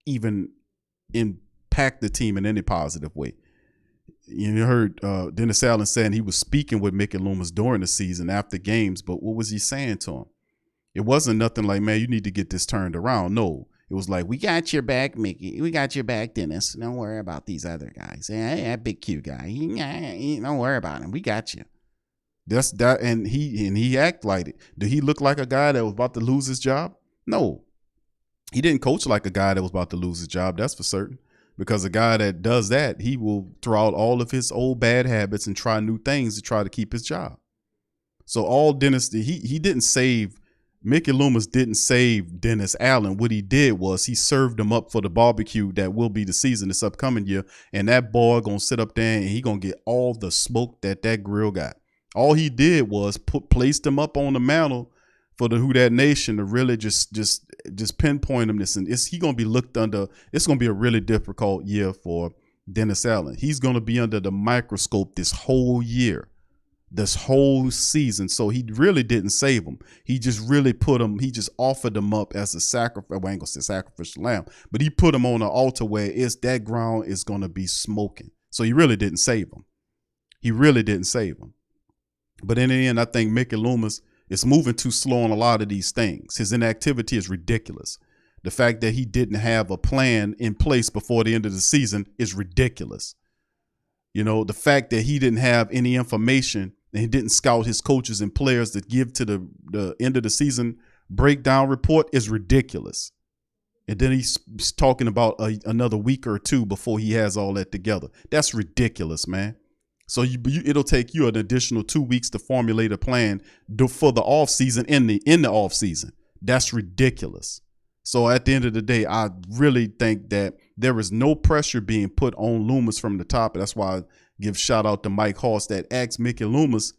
even impact the team in any positive way. You heard Dennis Allen saying he was speaking with Mickey Loomis during the season after games, but what was he saying to him? It wasn't nothing like, man, you need to get this turned around. No, it was like, we got your back, Mickey. We got your back, Dennis. Don't worry about these other guys. Hey, that big cute guy. Don't worry about him. We got you. That's that, and he act like it. Did he look like a guy that was about to lose his job? No, he didn't coach like a guy that was about to lose his job. That's for certain. Because a guy that does that, he will throw out all of his old bad habits and try new things to try to keep his job. So all Dennis, he didn't save, Mickey Loomis didn't save Dennis Allen. What he did was he served him up for the barbecue that will be the season this upcoming year. And that boy going to sit up there and he going to get all the smoke that grill got. All he did was placed him up on the mantle for the Who Dat Nation to really just pinpoint him this, and he gonna be looked under. It's gonna be a really difficult year for Dennis Allen. He's gonna be under the microscope this whole year, this whole season. So he really didn't save him. He just really put him. He just offered him up as a sacrifice. Well, I ain't gonna say sacrificial lamb, but he put him on an altar where that ground is gonna be smoking. So he really didn't save him. He really didn't save him. But in the end, I think Mickey Loomis is moving too slow on a lot of these things. His inactivity is ridiculous. The fact that he didn't have a plan in place before the end of the season is ridiculous. The fact that he didn't have any information and he didn't scout his coaches and players to give to the end of the season breakdown report is ridiculous. And then he's talking about another week or two before he has all that together. That's ridiculous, man. So it'll take you an additional 2 weeks to formulate a plan for the offseason in the offseason. That's ridiculous. So at the end of the day, I really think that there is no pressure being put on Loomis from the top. That's why I give shout out to Mike Hoss that asked Mickey Loomis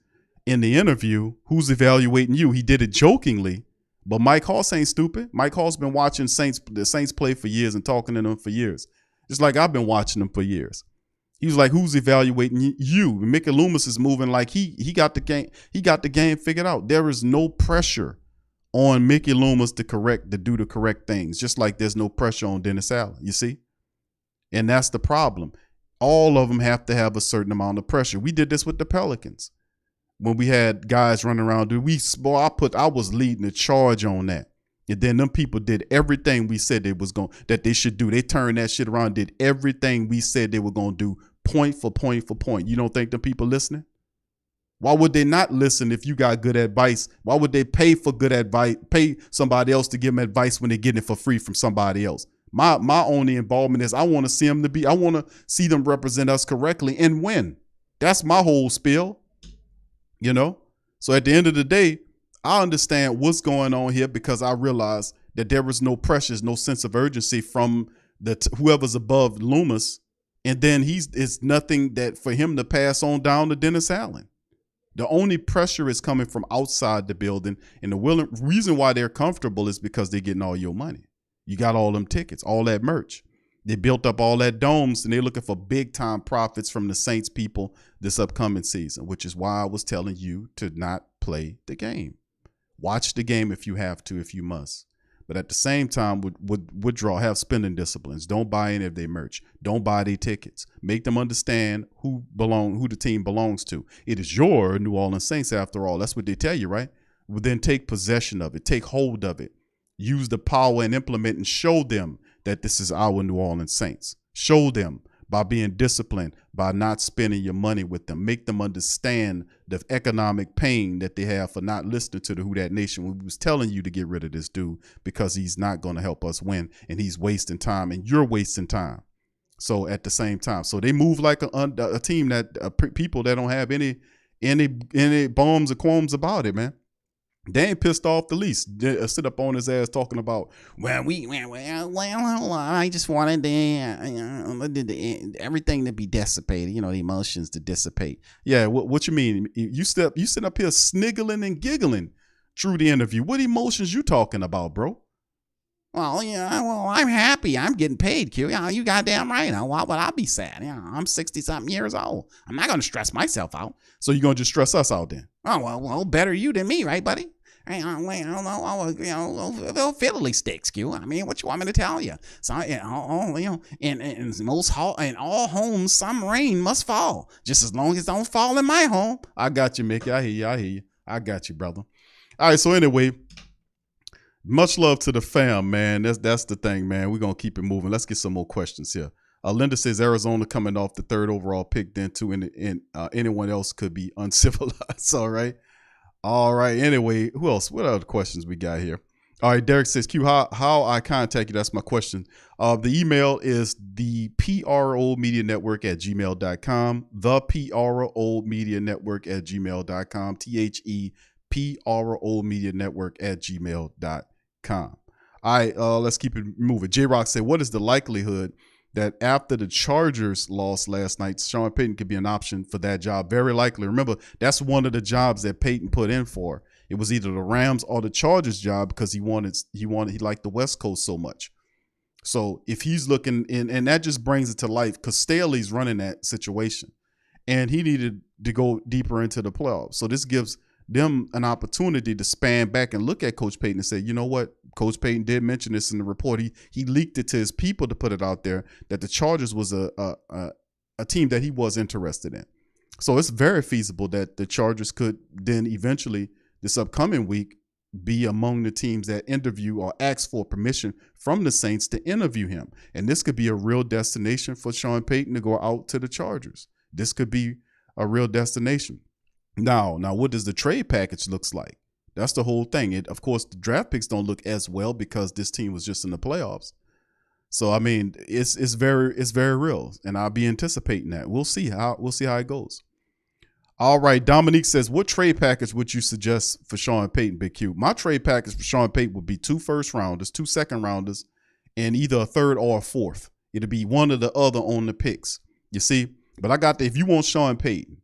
in the interview, who's evaluating you? He did it jokingly, but Mike Hoss ain't stupid. Mike Hoss been watching the Saints play for years and talking to them for years. Just like I've been watching them for years. He was like, who's evaluating you? Mickey Loomis is moving like he got the game. He got the game figured out. There is no pressure on Mickey Loomis to do the correct things, just like there's no pressure on Dennis Allen, you see? And that's the problem. All of them have to have a certain amount of pressure. We did this with the Pelicans when we had guys running around. I was leading the charge on that. And then them people did everything we said that they should do. They turned that shit around, did everything we said they were going to do, point for point for point. You don't think the people listening? Why would they not listen if you got good advice? Why would they pay for good advice, pay somebody else to give them advice when they're getting it for free from somebody else? My only involvement is I want to see them represent us correctly and win. That's my whole spiel, you know? So at the end of the day, I understand what's going on here because I realize that there was no pressures, no sense of urgency from whoever's above Loomis. And then it's nothing that for him to pass on down to Dennis Allen. The only pressure is coming from outside the building. And the reason why they're comfortable is because they're getting all your money. You got all them tickets, all that merch. They built up all that domes and they're looking for big time profits from the Saints people this upcoming season, which is why I was telling you to not play the game. Watch the game if you have to, if you must. But at the same time, withdraw, have spending disciplines. Don't buy any of their merch. Don't buy their tickets. Make them understand who the team belongs to. It is your New Orleans Saints after all. That's what they tell you, right? Well, then take possession of it. Take hold of it. Use the power and implement and show them that this is our New Orleans Saints. Show them by being disciplined, by not spending your money with them. Make them understand the economic pain that they have for not listening to the Who Dat Nation when we was telling you to get rid of this dude because he's not going to help us win and he's wasting time and you're wasting time. So at the same time, so they move like a team that people that don't have any bombs or qualms about it, man. They ain't pissed off the least. They sit up on his ass talking about, I just wanted everything to be dissipated, the emotions to dissipate. Yeah, what you mean? You sit up here sniggling and giggling through the interview. What emotions you talking about, bro? Well, I'm happy. I'm getting paid, Q. You goddamn right. Why would I be sad? I'm 60-something years old. I'm not going to stress myself out. So you're going to just stress us out then? Oh, well, better you than me, right, buddy? Fiddly sticks, Q. I mean, what you want me to tell you? So, in all homes, some rain must fall. Just as long as it don't fall in my home. I got you, Mickey. I hear you. I got you, brother. All right, so anyway, much love to the fam, man. That's the thing, man. We're going to keep it moving. Let's get some more questions here. Linda says Arizona coming off the 3rd overall pick, then too, and anyone else could be uncivilized. All right. Anyway, who else? What other questions we got here? All right. Derek says, Q, how I contact you? That's my question. The email is the PROMedianetwork@gmail.com. The PROMedianetwork@gmail.com. ThePROMedianetwork@gmail.com. All right. Let's keep it moving. J-Rock said, what is the likelihood that after the Chargers lost last night, Sean Payton could be an option for that job? Very likely. Remember, that's one of the jobs that Payton put in for. It was either the Rams or the Chargers job because he liked the West Coast so much. So if he's looking and that just brings it to life because Staley's running that situation and he needed to go deeper into the playoffs. So this gives them an opportunity to span back and look at Coach Payton and say, you know what? Coach Payton did mention this in the report. He leaked it to his people to put it out there that the Chargers was a team that he was interested in. So it's very feasible that the Chargers could then eventually this upcoming week be among the teams that interview or ask for permission from the Saints to interview him. And this could be a real destination for Sean Payton to go out to the Chargers. This could be a real destination. Now, what does the trade package looks like? That's the whole thing. Of course, the draft picks don't look as well because this team was just in the playoffs. So, I mean, it's very real, and I'll be anticipating that. We'll see how it goes. All right, Dominique says, what trade package would you suggest for Sean Payton, Big Q? My trade package for Sean Payton would be 2 first-rounders, 2 second-rounders, and either a third or a fourth. It'll be one or the other on the picks. You see? But if you want Sean Payton,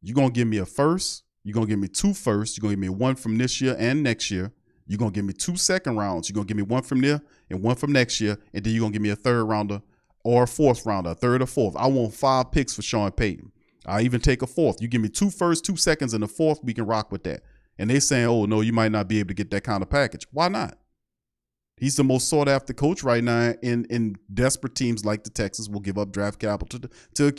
you're going to give me a first. You're going to give me 2 firsts. You're going to give me 1 from this year and next year. You're going to give me 2 second rounds. You're going to give me 1 from there and 1 from next year. And then you're going to give me a third rounder or a fourth rounder, a third or fourth. I want 5 picks for Sean Payton. I even take a fourth. You give me 2 firsts, 2 seconds, and a fourth. We can rock with that. And they saying, oh, no, you might not be able to get that kind of package. Why not? He's the most sought after coach right now, in desperate teams like the Texans will give up draft capital to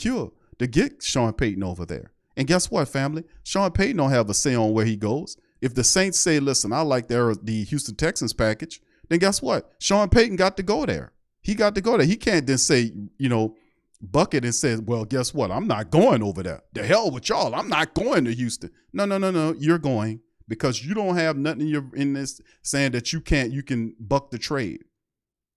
get Sean Payton over there. And guess what, family? Sean Payton don't have a say on where he goes. If the Saints say, listen, I like the Houston Texans package, then guess what? Sean Payton got to go there. He got to go there. He can't then say, bucket and say, well, guess what? I'm not going over there. The hell with y'all. I'm not going to Houston. No. You're going because you don't have nothing in this saying that you can buck the trade.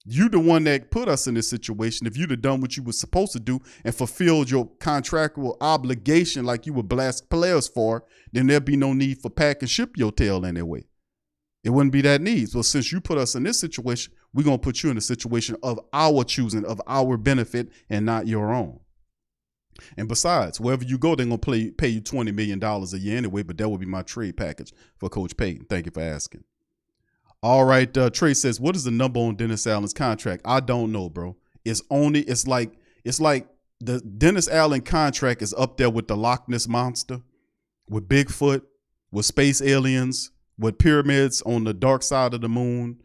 You the one that put us in this situation. If you'd have done what you were supposed to do and fulfilled your contractual obligation like you were blessed players for, then there'd be no need for pack and ship your tail anyway. It wouldn't be that need. So since you put us in this situation, we're going to put you in a situation of our choosing, of our benefit, and not your own. And besides, wherever you go, they're going to pay you $20 million a year anyway, but that would be my trade package for Coach Payton. Thank you for asking. All right, Trey says, what is the number on Dennis Allen's contract? I don't know, bro. It's like the Dennis Allen contract is up there with the Loch Ness Monster, with Bigfoot, with space aliens, with pyramids on the dark side of the moon,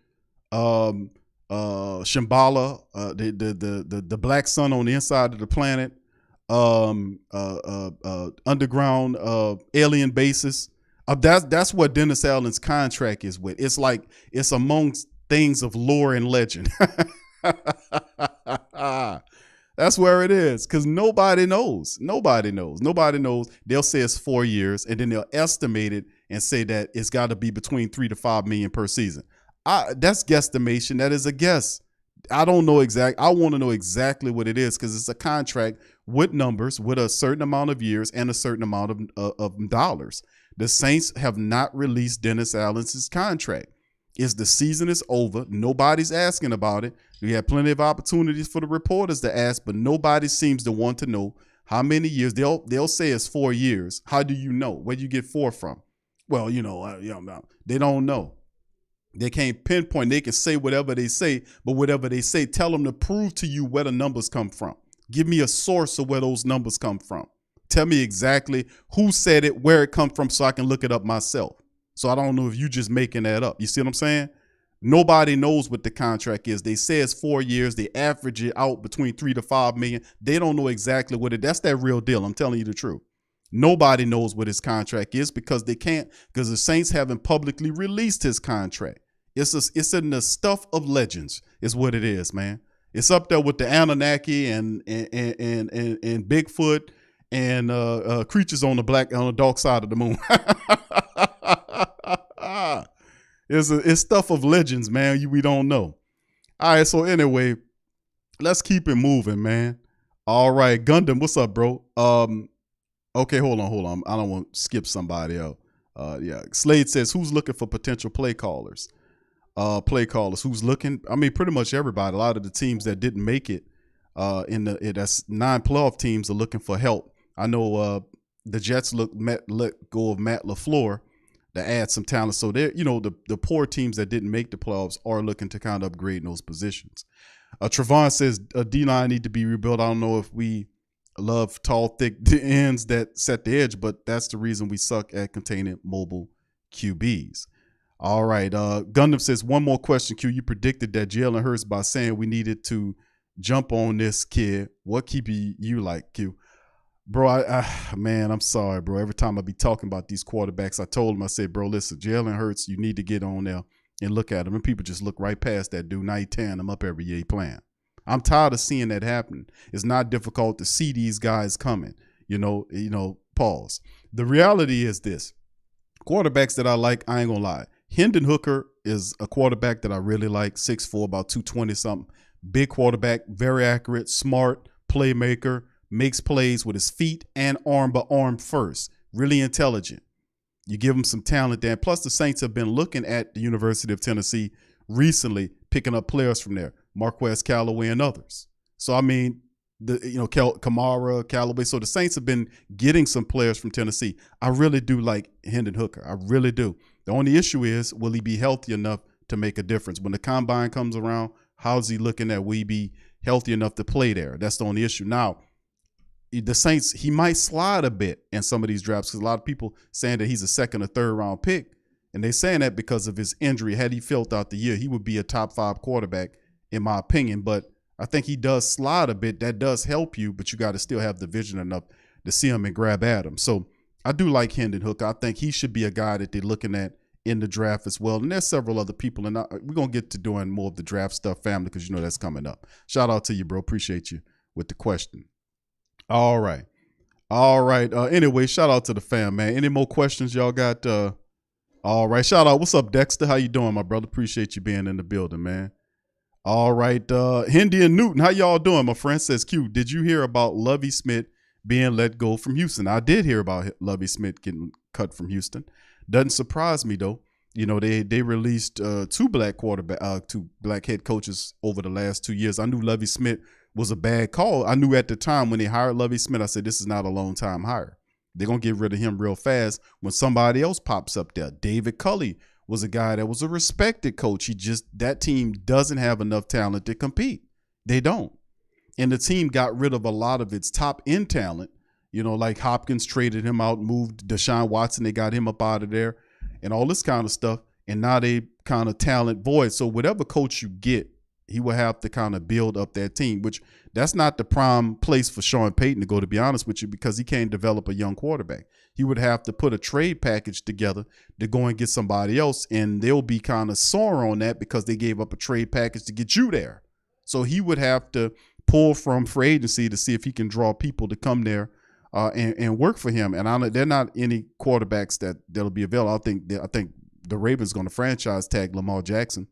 Shambhala, the black sun on the inside of the planet, underground alien bases. That's what Dennis Allen's contract is with. It's like it's amongst things of lore and legend. That's where it is, because nobody knows. They'll say it's 4 years, and then they'll estimate it and say that it's got to be between 3 to 5 million per season. That's guesstimation. That is a guess. I don't know I want to know exactly what it is, because it's a contract with numbers, with a certain amount of years and a certain amount of dollars. The Saints have not released Dennis Allen's contract. The season is over. Nobody's asking about it. We had plenty of opportunities for the reporters to ask, but nobody seems to want to know how many years. They'll say it's 4 years. How do you know? Where do you get 4 from? Well, they don't know. They can't pinpoint. They can say whatever they say, but whatever they say, tell them to prove to you where the numbers come from. Give me a source of where those numbers come from. Tell me exactly who said it, where it comes from, so I can look it up myself. So I don't know if you just making that up. You see what I'm saying? Nobody knows what the contract is. They say it's 4 years. They average it out between 3 to 5 million. They don't know exactly what that's that real deal. I'm telling you the truth. Nobody knows what his contract is because they can't, because the Saints haven't publicly released his contract. It's in the stuff of legends is what it is, man. It's up there with the Anunnaki and Bigfoot and creatures on the dark side of the moon. It's stuff of legends, man. We don't know. All right, so anyway, let's keep it moving, man. All right, Gundam, what's up, bro? Okay, hold on. I don't want to skip somebody else. Yeah, Slade says, who's looking for potential play callers? Who's looking? I mean, pretty much everybody. A lot of the teams that didn't make it that's 9 playoff teams are looking for help. I know the Jets let go of Matt LaFleur to add some talent. So they're, the poor teams that didn't make the playoffs are looking to kind of upgrade in those positions. Trevon says D-line need to be rebuilt. I don't know if we love tall, thick ends that set the edge, but that's the reason we suck at containing mobile QBs. All right. Gundam says, one more question, Q. You predicted that Jalen Hurts by saying we needed to jump on this kid. What QB you like, Q? Bro, man, I'm sorry, bro. Every time I be talking about these quarterbacks, I told him, I said, bro, listen, Jalen Hurts, you need to get on there and look at him. And people just look right past that dude. Now he tearing him up every year he playing. I'm tired of seeing that happen. It's not difficult to see these guys coming, pause. The reality is this. Quarterbacks that I like, I ain't going to lie. Hendon Hooker is a quarterback that I really like, 6'4", about 220-something. Big quarterback, very accurate, smart, playmaker, makes plays with his feet and arm, but arm first. Really intelligent. You give him some talent there. Plus, the Saints have been looking at the University of Tennessee recently, picking up players from there, Marquez Callaway and others. So, I mean, Kamara, Callaway. So the Saints have been getting some players from Tennessee. I really do like Hendon Hooker. I really do. The only issue is, will he be healthy enough to make a difference? When the combine comes around, how's he looking at? Will he be healthy enough to play there? That's the only issue. Now, the Saints, he might slide a bit in some of these drafts because a lot of people saying that he's a second or third round pick. And they're saying that because of his injury. Had he filled out the year, he would be a top 5 quarterback, in my opinion. But I think he does slide a bit. That does help you, but you got to still have the vision enough to see him and grab at him. So I do like Hendon Hooker. I think he should be a guy that they're looking at in the draft as well. And there's several other people. And we're going to get to doing more of the draft stuff, family, because you know that's coming up. Shout out to you, bro. Appreciate you with the question. All right. Anyway, shout out to the fam, man. Any more questions y'all got? All right. Shout out. What's up, Dexter? How you doing, my brother? Appreciate you being in the building, man. All right. Hendy and Newton, how y'all doing? My friend says, Q, did you hear about Lovie Smith being let go from Houston? I did hear about Lovie Smith getting cut from Houston. Doesn't surprise me, though. You know, they released two black head coaches over the last 2 years. I knew Lovie Smith was a bad call. I knew at the time when they hired Lovie Smith, I said, this is not a long-time hire. They're going to get rid of him real fast when somebody else pops up there. David Culley was a guy that was a respected coach. That team doesn't have enough talent to compete. They don't. And the team got rid of a lot of its top end talent. You know, like Hopkins traded him out, moved Deshaun Watson. They got him up out of there and all this kind of stuff. And now they kind of talent void. So whatever coach you get, he will have to kind of build up that team, which that's not the prime place for Sean Payton to go, to be honest with you, because he can't develop a young quarterback. He would have to put a trade package together to go and get somebody else, and they'll be kind of sore on that because they gave up a trade package to get you there. So he would have to pull from free agency to see if he can draw people to come there and work for him. And they're not any quarterbacks that'll be available. I think the Ravens going to franchise tag Lamar Jackson,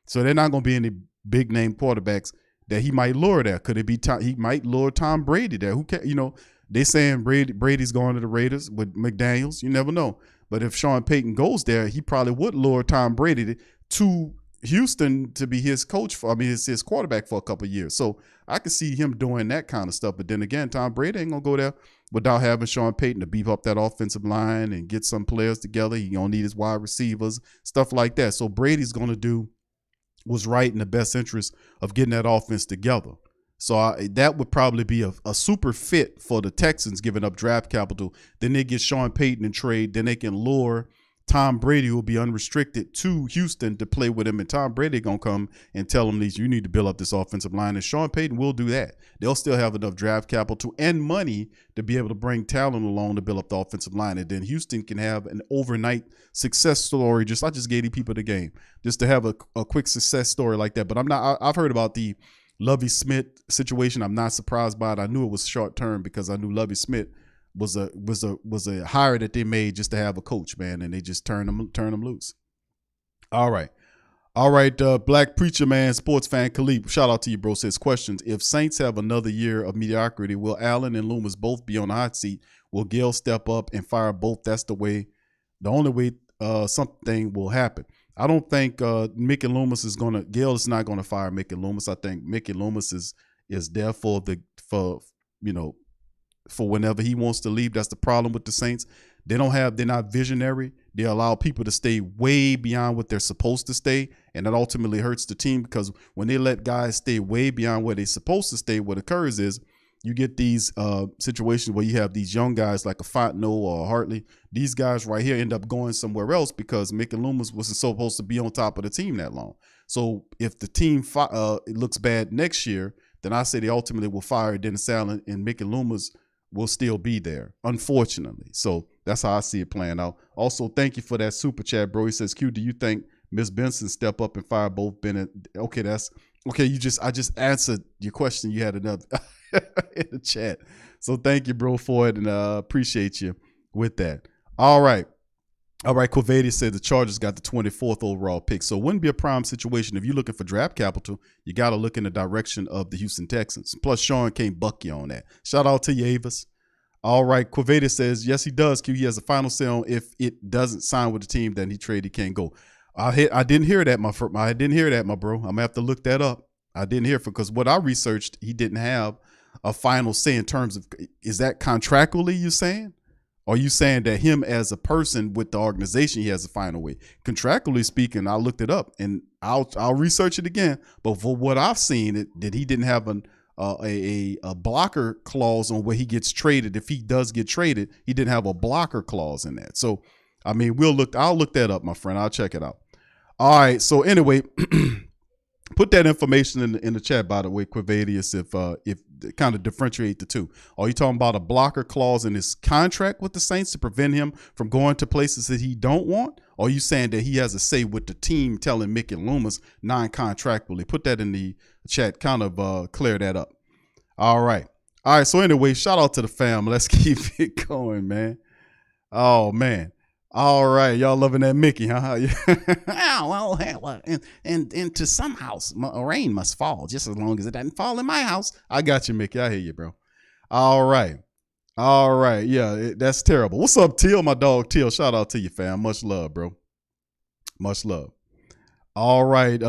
so they're not going to be any big name quarterbacks that he might lure there. Could it be he might lure Tom Brady there? Who can, you know, they saying Brady's going to the Raiders with McDaniels. You never know. But if Sean Payton goes there, he probably would lure Tom Brady to Houston to be his coach his quarterback for a couple of years. So I could see him doing that kind of stuff. But then again, Tom Brady ain't gonna go there without having Sean Payton to beef up that offensive line and get some players together. He gonna need his wide receivers, stuff like that. So Brady's gonna do what's right in the best interest of getting that offense together. So that would probably be a super fit for the Texans, giving up draft capital. Then they get Sean Payton in trade. Then they can lure Tom Brady, who will be unrestricted, to Houston to play with him. And Tom Brady going to come and tell him, you need to build up this offensive line. And Sean Payton will do that. They'll still have enough draft capital and money to be able to bring talent along to build up the offensive line. And then Houston can have an overnight success story. I just gave the people the game just to have a quick success story like that. But I've heard about the Lovie Smith situation. I'm not surprised by it. I knew it was short term because I knew Lovie Smith was a hire that they made just to have a coach, man, and they just turn them loose. All right, Black Preacher Man, sports fan Khalid, shout out to you, bro. Says questions: if Saints have another year of mediocrity, will Allen and Loomis both be on the hot seat? Will Gale step up and fire both? That's the only way something will happen. I don't think Mickey Loomis Gale is not gonna fire Mickey Loomis. I think Mickey Loomis is there for whenever he wants to leave. That's the problem with the Saints. They're not visionary. They allow people to stay way beyond what they're supposed to stay, and that ultimately hurts the team because when they let guys stay way beyond where they're supposed to stay, what occurs is you get these situations where you have these young guys like a Fontenot or a Hartley. These guys right here end up going somewhere else because Mickey Loomis wasn't supposed to be on top of the team that long. So if the team it looks bad next year, then I say they ultimately will fire Dennis Allen and Mickey Loomis will still be there, unfortunately. So that's how I see it playing out. Also, thank you for that super chat, bro. He says, Q, do you think Miss Benson step up and fire both Bennett? Okay, I just answered your question. You had another in the chat. So thank you, bro, for it, and appreciate you with that. All right. Corvady said the Chargers got the 24th overall pick. So it wouldn't be a prime situation. If you're looking for draft capital, you got to look in the direction of the Houston Texans. Plus, Sean can't buck you on that. Shout out to you, Avis. All right. Corvady says, yes, he does, Q. He has a final say on if it doesn't sign with the team, then he can't go. I didn't hear that, my bro. I'm going to have to look that up. I didn't hear because what I researched, he didn't have a final say in terms of, is that contractually you're saying? Or are you saying that him as a person with the organization, he has a final way? Contractually speaking, I looked it up and I'll research it again. But for what I've seen, that he didn't have a blocker clause on where he gets traded. If he does get traded, he didn't have a blocker clause in that. So, I mean, I'll look that up, my friend. I'll check it out. All right. So anyway, put that information in the chat, by the way, Quivadius, if kind of differentiate the two. Are you talking about a blocker clause in his contract with the Saints to prevent him from going to places that he don't want? Or are you saying that he has a say with the team telling Mickey Loomis non-contractually? Put that in the chat, kind of clear that up. All right. So anyway, shout out to the fam. Let's keep it going, man. Oh, man. All right, y'all loving that Mickey, huh? Well, into some house, rain must fall just as long as it doesn't fall in my house. I got you, Mickey. I hear you, bro. All right. Yeah, that's terrible. What's up, Teal? My dog, Teal. Shout out to you, fam. Much love, bro. Much love. All right.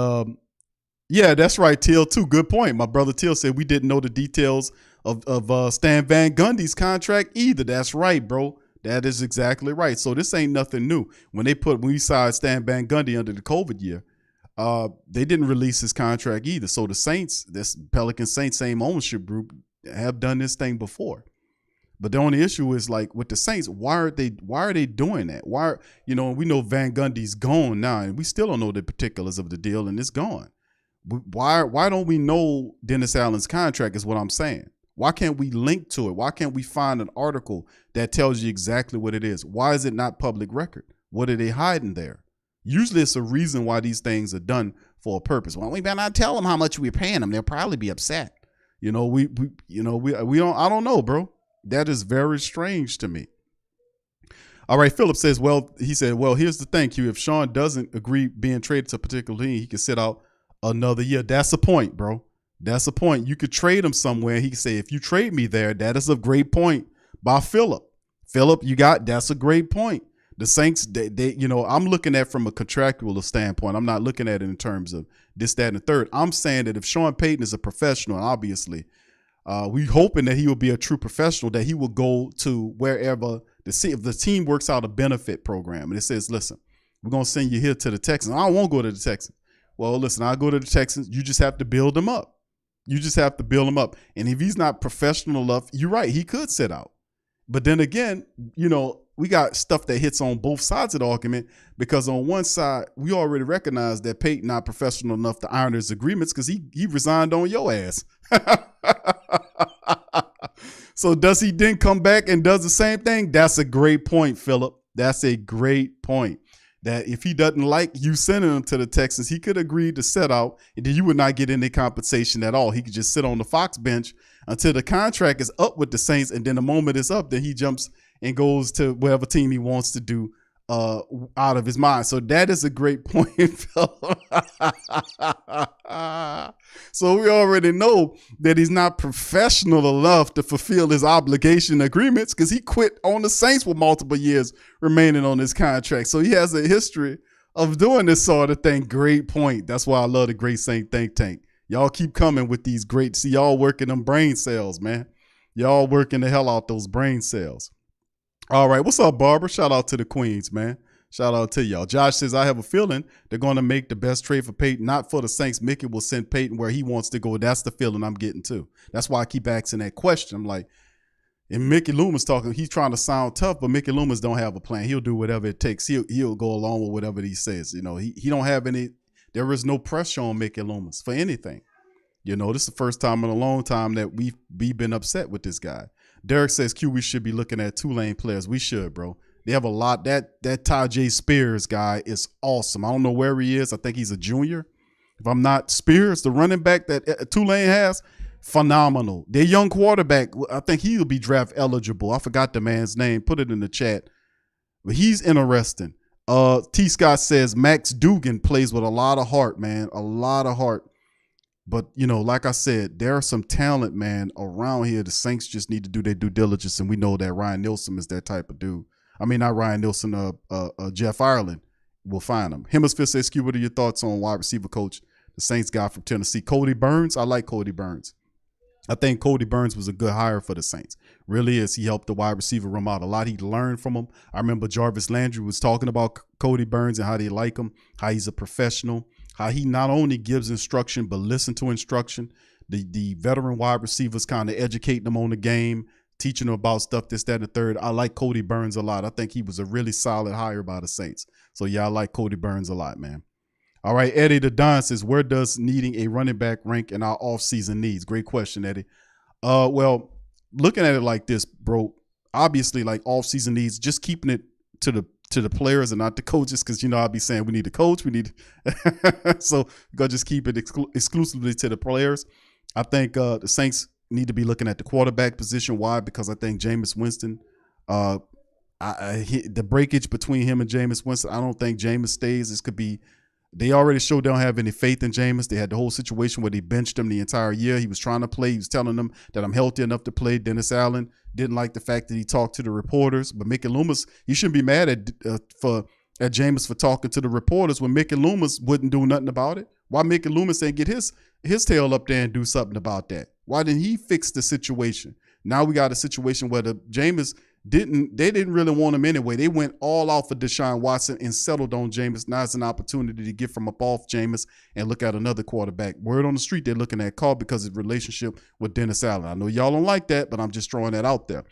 Yeah, that's right, Teal, too. Good point. My brother Teal said we didn't know the details of Stan Van Gundy's contract either. That's right, bro. That is exactly right. So this ain't nothing new. When we signed Stan Van Gundy under the COVID year, they didn't release his contract either. So the Saints, this Pelican Saints, same ownership group, have done this thing before. But the only issue is, like, with the Saints, why are they doing that? We know Van Gundy's gone now, and we still don't know the particulars of the deal, and it's gone. Why don't we know Dennis Allen's contract is what I'm saying. Why can't we link to it? Why can't we find an article that tells you exactly what it is? Why is it not public record? What are they hiding there? Usually it's a reason why these things are done for a purpose. Well, we better not tell them how much we're paying them. They'll probably be upset. We don't, I don't know, bro. That is very strange to me. All right, Philip says, he said, here's the thing, Q. If Sean doesn't agree being traded to a particular team, he can sit out another year. That's the point, bro. That's the point. You could trade him somewhere. He could say, if you trade me there, that is a great point by Philip. Philip, that's a great point. The Saints, I'm looking at it from a contractual standpoint. I'm not looking at it in terms of this, that, and the third. I'm saying that if Sean Payton is a professional, obviously, we hoping that he will be a true professional, that he will go to wherever if the team works out a benefit program and it says, listen, we're going to send you here to the Texans. I won't go to the Texans. Well, listen, I'll go to the Texans. You just have to build them up. And if he's not professional enough, you're right, he could sit out. But then again, we got stuff that hits on both sides of the argument, because on one side, we already recognize that Payton not professional enough to iron his agreements because he resigned on your ass. So does he then come back and does the same thing? That's a great point, Philip. That's a great point. That if he doesn't like you sending him to the Texans, he could agree to sit out, and then you would not get any compensation at all. He could just sit on the Fox bench until the contract is up with the Saints, and then the moment it's up, then he jumps and goes to whatever team he wants to do out of his mind. So that is a great point, Phil. So we already know that he's not professional enough to fulfill his obligation agreements, because he quit on the Saints with multiple years remaining on his contract. So he has a history of doing this sort of thing. Great point. That's why I love the Great Saint Think Tank. Y'all keep coming with these great, see, y'all working them brain cells, man. Y'all working the hell out those brain cells. All right, what's up, Barbara? Shout out to the Queens, man. Shout out to y'all. Josh says, I have a feeling they're going to make the best trade for Payton, not for the Saints. Mickey will send Payton where he wants to go. That's the feeling I'm getting too. That's why I keep asking that question. I'm like, and Mickey Loomis talking, he's trying to sound tough, but Mickey Loomis don't have a plan. He'll do whatever it takes. He'll go along with whatever he says. He don't have any, there is no pressure on Mickey Loomis for anything. This is the first time in a long time that we've been upset with this guy. Derek says, Q, we should be looking at Tulane players. We should, bro. They have a lot. That Tajay Spears guy is awesome. I don't know where he is. I think he's a junior. If I'm not, Spears, the running back that Tulane has, phenomenal. Their young quarterback, I think he'll be draft eligible. I forgot the man's name. Put it in the chat. But he's interesting. T. Scott says, Max Dugan plays with a lot of heart, man. A lot of heart. But, like I said, there are some talent, man, around here. The Saints just need to do their due diligence, and we know that Ryan Nielsen is that type of dude. I mean, not Ryan Nielsen, Jeff Ireland will find him. Hemisphere says, Q, what are your thoughts on wide receiver coach, the Saints guy from Tennessee, Cody Burns? I like Cody Burns. I think Cody Burns was a good hire for the Saints. Really is. He helped the wide receiver room out a lot. He learned from him. I remember Jarvis Landry was talking about Cody Burns and how they like him, how he's a professional, how he not only gives instruction but listen to instruction. the veteran wide receivers, kind of educating them on the game, teaching them about stuff, this, that, and the third. I like Cody Burns a lot. I think he was a really solid hire by the Saints. So, yeah, I like Cody Burns a lot, man. All right, Eddie the Don says, where does needing a running back rank in our offseason needs? Great question, Eddie. Well, looking at it like this, bro, obviously, like offseason needs, just keeping it to the players and not the coaches, because, you know, I'll be saying we need a coach. We need so we're going to just keep it exclusively to the players. I think the Saints need to be looking at the quarterback position. Why? Because I think Jameis Winston, the breakage between him and Jameis Winston, I don't think Jameis stays. This could be, they already showed they don't have any faith in Jameis. They had the whole situation where they benched him the entire year. He was trying to play. He was telling them that I'm healthy enough to play. Dennis Allen didn't like the fact that he talked to the reporters. But Mickey Loomis, you shouldn't be mad at Jameis for talking to the reporters when Mickey Loomis wouldn't do nothing about it. Why Mickey Loomis didn't get his tail up there and do something about that? Why didn't he fix the situation? Now we got a situation where the Jameis didn't really want him anyway. They went all out for Deshaun Watson and settled on Jameis. Now it's an opportunity to get from up off Jameis and look at another quarterback. Word on the street, they're looking at Carr because of his relationship with Dennis Allen. I know y'all don't like that, but I'm just throwing that out there.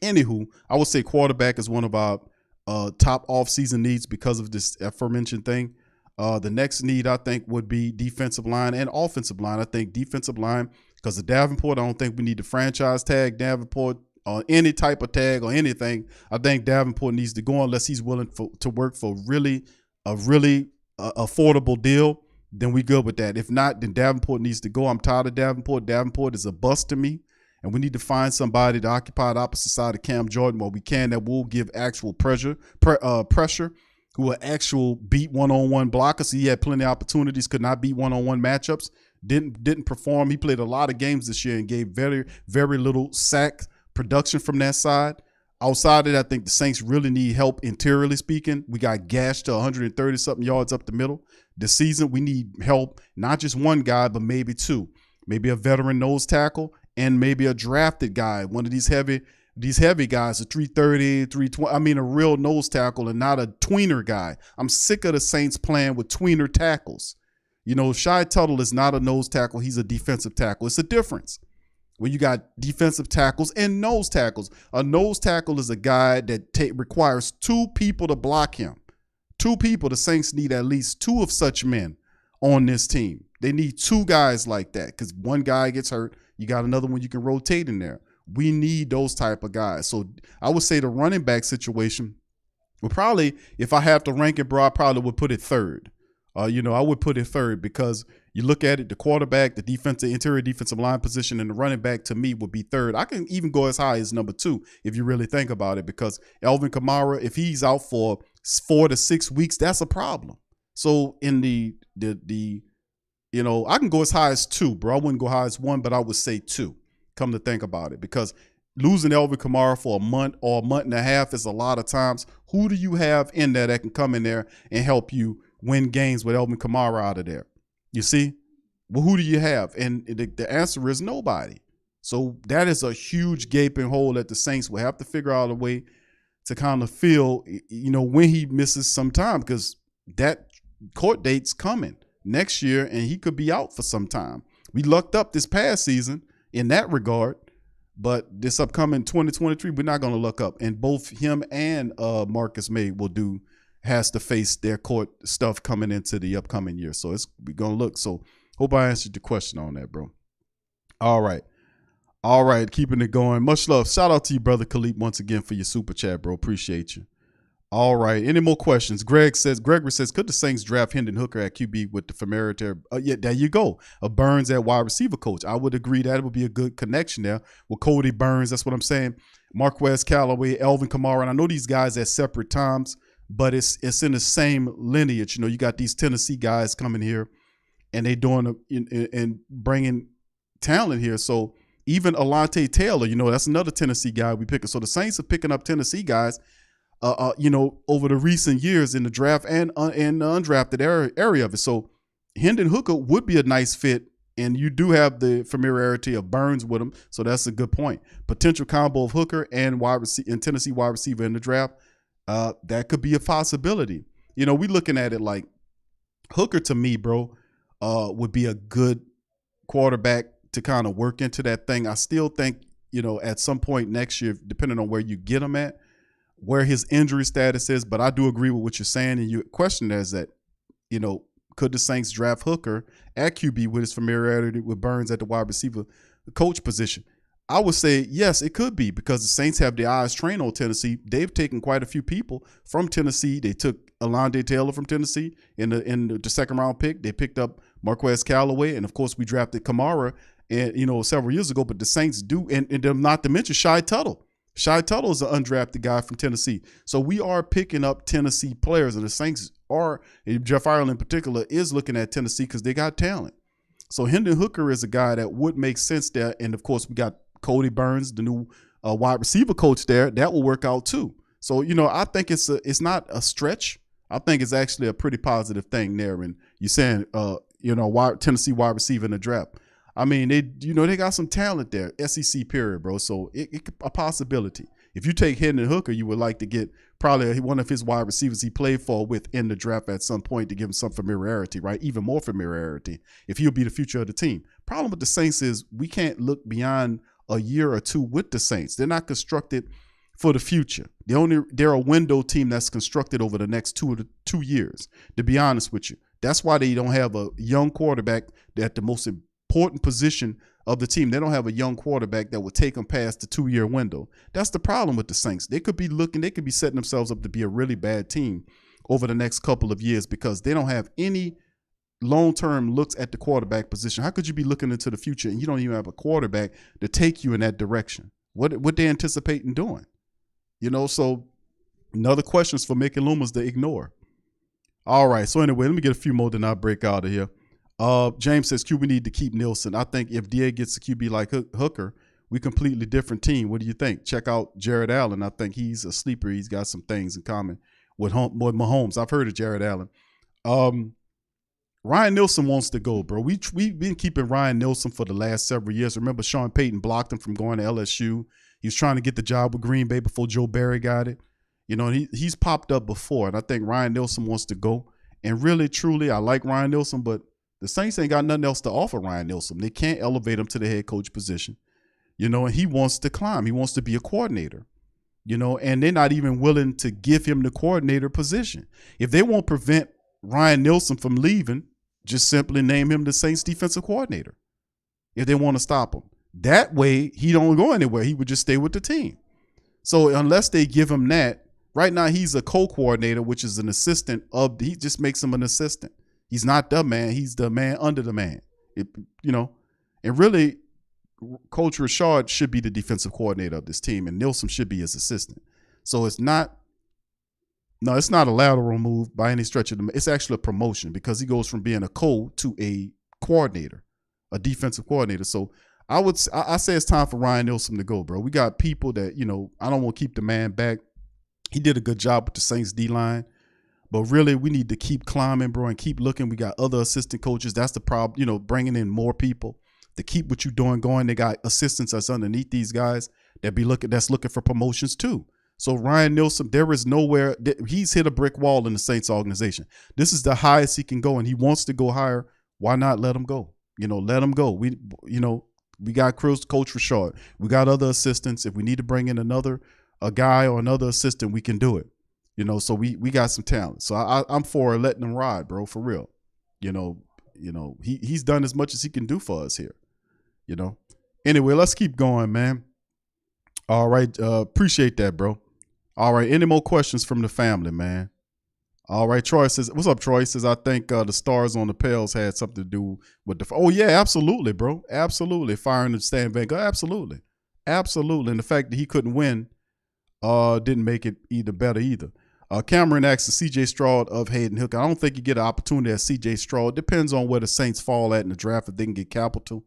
Anywho, I would say quarterback is one of our top offseason needs because of this aforementioned thing. The next need, I think, would be defensive line and offensive line. I think defensive line, because of Davenport, I don't think we need to franchise tag Davenport or any type of tag or anything. I think Davenport needs to go unless he's willing to work for a really affordable deal. Then we good with that. If not, then Davenport needs to go. I'm tired of Davenport. Davenport is a bust to me. And we need to find somebody to occupy the opposite side of Cam Jordan where we can, that will give actual pressure, who will actual beat one-on-one blockers. He had plenty of opportunities, could not beat one-on-one matchups, didn't perform. He played a lot of games this year and gave very, very little sack production from that side. Outside of it, I think the Saints really need help interiorly speaking. We got gashed to 130-something yards up the middle. This season, we need help, not just one guy, but maybe two. Maybe a veteran nose tackle and maybe a drafted guy, one of these heavy guys, a 330, 320. I mean, a real nose tackle and not a tweener guy. I'm sick of the Saints playing with tweener tackles. You know, Shy Tuttle is not a nose tackle. He's a defensive tackle. It's a difference. When you got defensive tackles and nose tackles. A nose tackle is a guy that requires two people to block him. Two people. The Saints need at least two of such men on this team. They need two guys like that because one guy gets hurt. You got another one you can rotate in there. We need those type of guys. So I would say the running back situation would probably, if I have to rank it, bro, I probably would put it third. I would put it third because you look at it, the quarterback, the interior defensive line position, and the running back to me would be third. I can even go as high as number two if you really think about it, because Alvin Kamara, if he's out for 4 to 6 weeks, that's a problem. So in I can go as high as two, bro. I wouldn't go high as one, but I would say two. Come to think about it, because losing Alvin Kamara for a month or a month and a half is a lot of times. Who do you have in there that can come in there and help you win games with Alvin Kamara out of there? You see? Well, who do you have? And the answer is nobody. So that is a huge gaping hole that the Saints will have to figure out a way to kind of fill, when he misses some time, because that court date's coming next year and he could be out for some time. We lucked up this past season in that regard, but this upcoming 2023, we're not going to luck up. And both him and Marcus May has to face their court stuff coming into the upcoming year. So we're going to look. So hope I answered your question on that, bro. All right. Keeping it going. Much love. Shout out to you, brother Khalid, once again for your super chat, bro. Appreciate you. All right. Any more questions? Gregory says, could the Saints draft Hendon Hooker at QB with the familiarity? Yeah, there you go. A Burns at wide receiver coach. I would agree that would be a good connection there with Cody Burns. That's what I'm saying. Marquez Callaway, Alvin Kamara. And I know these guys at separate times, but it's in the same lineage. You got these Tennessee guys coming here and they doing and bringing talent here. So even Alante Taylor, that's another Tennessee guy we picking. So the Saints are picking up Tennessee guys, over the recent years in the draft and the undrafted area of it. So Hendon Hooker would be a nice fit, and you do have the familiarity of Burns with him, so that's a good point. Potential combo of Hooker and Tennessee wide receiver in the draft, that could be a possibility. We looking at it like Hooker to me, bro, would be a good quarterback to kind of work into that thing. I still think, at some point next year, depending on where you get him at, where his injury status is. But I do agree with what you're saying. And your question is that, could the Saints draft Hooker at QB with his familiarity with Burns at the wide receiver coach position? I would say yes, it could be, because the Saints have their eyes trained on Tennessee. They've taken quite a few people from Tennessee. They took Alonde Taylor from Tennessee in the second round pick. They picked up Marquez Callaway, and of course we drafted Kamara and several years ago. But the Saints do, and not to mention Shy Tuttle. Shy Tuttle is an undrafted guy from Tennessee. So we are picking up Tennessee players, and the Saints are, Jeff Ireland in particular, is looking at Tennessee because they got talent. So Hendon Hooker is a guy that would make sense there. And of course we got Cody Burns, the new wide receiver coach there. That will work out too. So, I think it's not a stretch. I think it's actually a pretty positive thing there. And you're saying, Tennessee wide receiver in the draft. I mean, they got some talent there. SEC period, bro. So it a possibility. If you take Hendon Hooker, you would like to get probably one of his wide receivers he played for within the draft at some point to give him some familiarity, right? Even more familiarity if he'll be the future of the team. Problem with the Saints is we can't look beyond a year or two with the Saints. They're not constructed for the future. They're a window team that's constructed over the next 2 years, to be honest with you. That's why they don't have a young quarterback at the most important position of the team. They don't have a young quarterback that will take them past the 2-year window. That's the problem with the Saints. They could be setting themselves up to be a really bad team over the next couple of years because they don't have any long-term looks at the quarterback position. How could you be looking into the future and you don't even have a quarterback to take you in that direction? What they anticipating doing? So another questions for Mickey Loomis to ignore. All right. So anyway, let me get a few more, then I'll break out of here. James says, we need to keep Nielsen. I think if DA gets a QB like Hooker, we completely different team. What do you think? Check out Jared Allen. I think he's a sleeper. He's got some things in common with Mahomes. I've heard of Jared Allen. Ryan Nielsen wants to go, bro. We've been keeping Ryan Nielsen for the last several years. Remember, Sean Payton blocked him from going to LSU. He was trying to get the job with Green Bay before Joe Barry got it. He's popped up before, and I think Ryan Nielsen wants to go. And really, truly, I like Ryan Nielsen, but the Saints ain't got nothing else to offer Ryan Nielsen. They can't elevate him to the head coach position, and he wants to climb. He wants to be a coordinator, and they're not even willing to give him the coordinator position. If they won't prevent Ryan Nielsen from leaving, just simply name him the Saints defensive coordinator if they want to stop him. That way, he don't go anywhere. He would just stay with the team. So unless they give him that, right now he's a co-coordinator, which is an assistant he just makes him an assistant. He's not the man. He's the man under the man. And really, Coach Richard should be the defensive coordinator of this team, and Nielsen should be his assistant. So it's not a lateral move by any stretch of the. It's actually a promotion because he goes from being a to a coordinator, a defensive coordinator. So I say it's time for Ryan Nielsen to go, bro. We got people that, I don't want to keep the man back. He did a good job with the Saints D-line, but really we need to keep climbing, bro, and keep looking. We got other assistant coaches. That's the problem, bringing in more people to keep what you're doing going. They got assistants that's underneath these guys that's looking for promotions too. So Ryan Nielsen, there is nowhere he's hit a brick wall in the Saints organization. This is the highest he can go, and he wants to go higher. Why not let him go? Let him go. We got Coach Richard. We got other assistants. If we need to bring in a guy or another assistant, we can do it. So we got some talent. So I'm for letting him ride, bro, for real. He's done as much as he can do for us here. Anyway, let's keep going, man. All right. Appreciate that, bro. All right. Any more questions from the family, man? All right. Troy says, what's up, Troy? Says, I think the stars on the Pels had something to do with oh, yeah, absolutely, bro. Absolutely. Firing the Stan Van Gundy. Absolutely. Absolutely. And the fact that he couldn't win didn't make it better either. Cameron asks, CJ Stroud of Hendon Hooker. I don't think you get an opportunity at CJ Stroud. It depends on where the Saints fall at in the draft. If they can get capital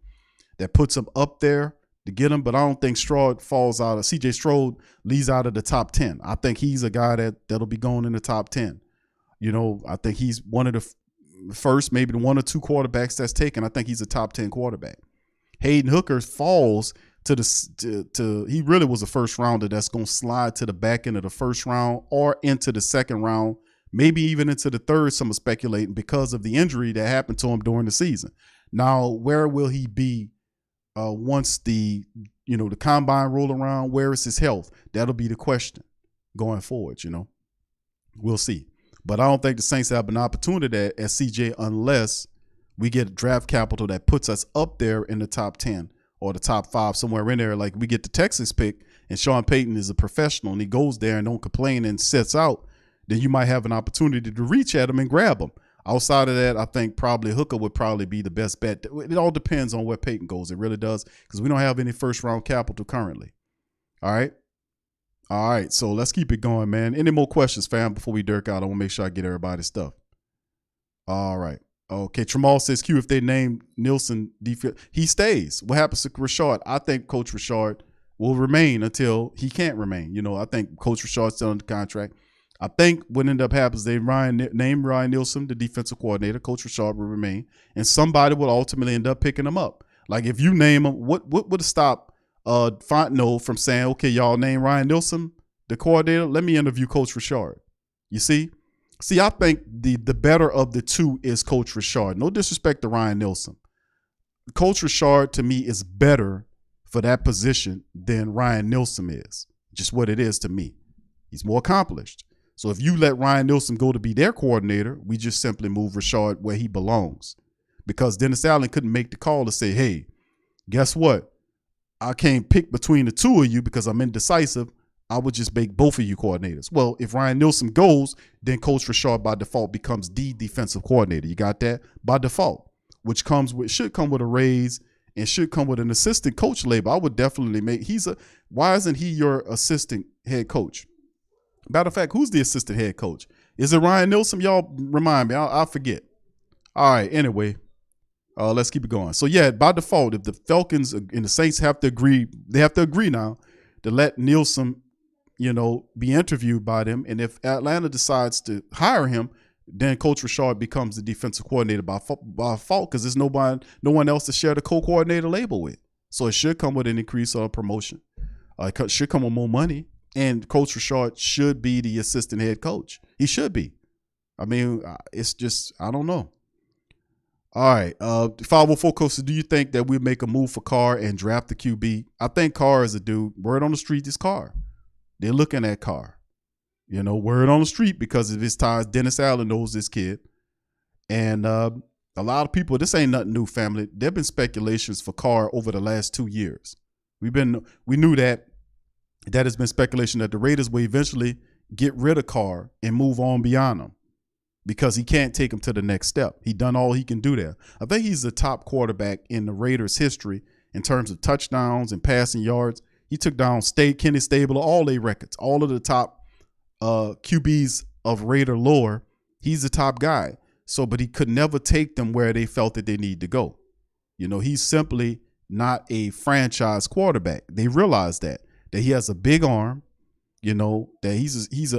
that puts them up there to get him, but I don't think Stroud falls out of CJ Stroud leaves out of the top 10. I think he's a guy that'll be going in the top 10. I think he's one of the first, maybe the 1 or 2 quarterbacks that's taken. I think he's a top 10 quarterback. Hendon Hooker falls to he really was a first rounder that's going to slide to the back end of the first round or into the second round, maybe even into the third. Some are speculating because of the injury that happened to him during the season. Now, where will he be once the combine roll around? Where is his health? That'll be the question going forward. We'll see. But I don't think the Saints have an opportunity at CJ unless we get draft capital that puts us up there in the top 10 or the top 5, somewhere in there. Like we get the Texas pick and Sean Payton is a professional and he goes there and don't complain and sits out, then you might have an opportunity to reach at him and grab him. Outside of that, I think probably Hooker would probably be the best bet. It all depends on where Payton goes. It really does, because we don't have any first-round capital currently. All right, so let's keep it going, man. Any more questions, fam, before we dirk out? I want to make sure I get everybody's stuff. All right. Okay, Tramal says, Q, if they name Nielsen, he stays. What happens to Richard? I think Coach Richard will remain until he can't remain. I think Coach Richard's still under contract. I think what ended up happens, they name Ryan Nielsen the defensive coordinator. Coach Richard will remain, and somebody will ultimately end up picking him up. Like if you name him, what would stop Fontenot from saying, okay, y'all name Ryan Nielsen the coordinator? Let me interview Coach Richard. You see, I think the better of the two is Coach Richard. No disrespect to Ryan Nielsen. Coach Richard to me is better for that position than Ryan Nielsen is. Just what it is to me. He's more accomplished. So if you let Ryan Nielsen go to be their coordinator, we just simply move Richard where he belongs. Because Dennis Allen couldn't make the call to say, hey, guess what? I can't pick between the two of you because I'm indecisive. I would just make both of you coordinators. Well, if Ryan Nielsen goes, then Coach Richard by default becomes the defensive coordinator. You got that? By default, which should come with a raise and should come with an assistant coach label. I would definitely why isn't he your assistant head coach? Matter of fact, who's the assistant head coach? Is it Ryan Nielsen? Y'all remind me. I'll forget. All right. Anyway, let's keep it going. So, yeah, by default, if the Falcons and the Saints have to agree, they have to agree now to let Nielsen, be interviewed by them. And if Atlanta decides to hire him, then Coach Richard becomes the defensive coordinator by default because there's no one else to share the co-coordinator label with. So it should come with an increase or promotion. It should come with more money. And Coach Richard should be the assistant head coach. He should be. I mean, it's just, I don't know. All right. 504 Coach, do you think that we'll make a move for Carr and draft the QB? I think Carr is a dude. Word on the street is Carr. They're looking at Carr. Word on the street because of his ties. Dennis Allen knows this kid. And a lot of people, this ain't nothing new, family. There have been speculations for Carr over the last 2 years. We knew that. That has been speculation that the Raiders will eventually get rid of Carr and move on beyond him because he can't take him to the next step. He done all he can do there. I think he's the top quarterback in the Raiders' history in terms of touchdowns and passing yards. He took down Kenny Stabler, all their records, all of the top QBs of Raider lore. He's the top guy. But he could never take them where they felt that they need to go. He's simply not a franchise quarterback. They realize that he has a big arm, that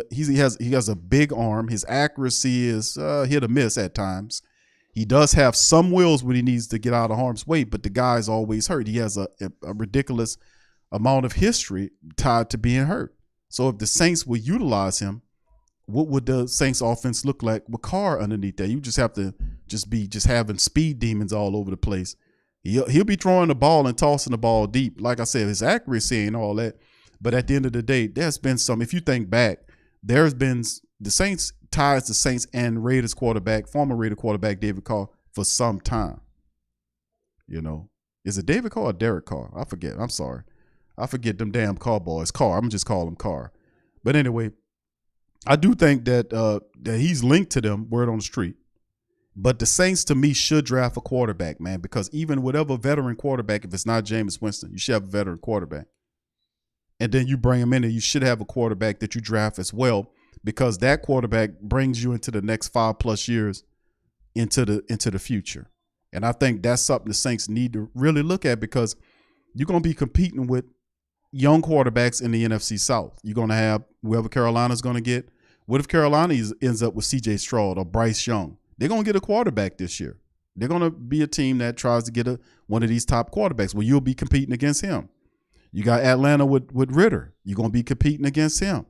he has a big arm. His accuracy is hit or miss at times. He does have some wheels when he needs to get out of harm's way, but the guy's always hurt. He has a ridiculous amount of history tied to being hurt. So if the Saints will utilize him, what would the Saints offense look like with Carr underneath that? You just have to just having speed demons all over the place. He'll be throwing the ball and tossing the ball deep. Like I said, his accuracy and all that. But at the end of the day, there's been some, if you think back, there's been the Saints ties the Saints and Raiders quarterback, former Raider quarterback David Carr for some time. Is it David Carr or Derek Carr? I forget. I'm sorry. I forget them damn Carr boys. Carr. I'm just call him Carr. But anyway, I do think that he's linked to them, word on the street. But the Saints, to me, should draft a quarterback, man, because even whatever veteran quarterback, if it's not Jameis Winston, you should have a veteran quarterback. And then you bring him in and you should have a quarterback that you draft as well, because that quarterback brings you into the next 5+ years into the future. And I think that's something the Saints need to really look at, because you're going to be competing with young quarterbacks in the NFC South. You're going to have whoever Carolina's going to get. What if Carolina ends up with C.J. Stroud or Bryce Young? They're going to get a quarterback this year. They're going to be a team that tries to get one of these top quarterbacks. Well, you'll be competing against him. You got Atlanta with Ritter. You're going to be competing against him.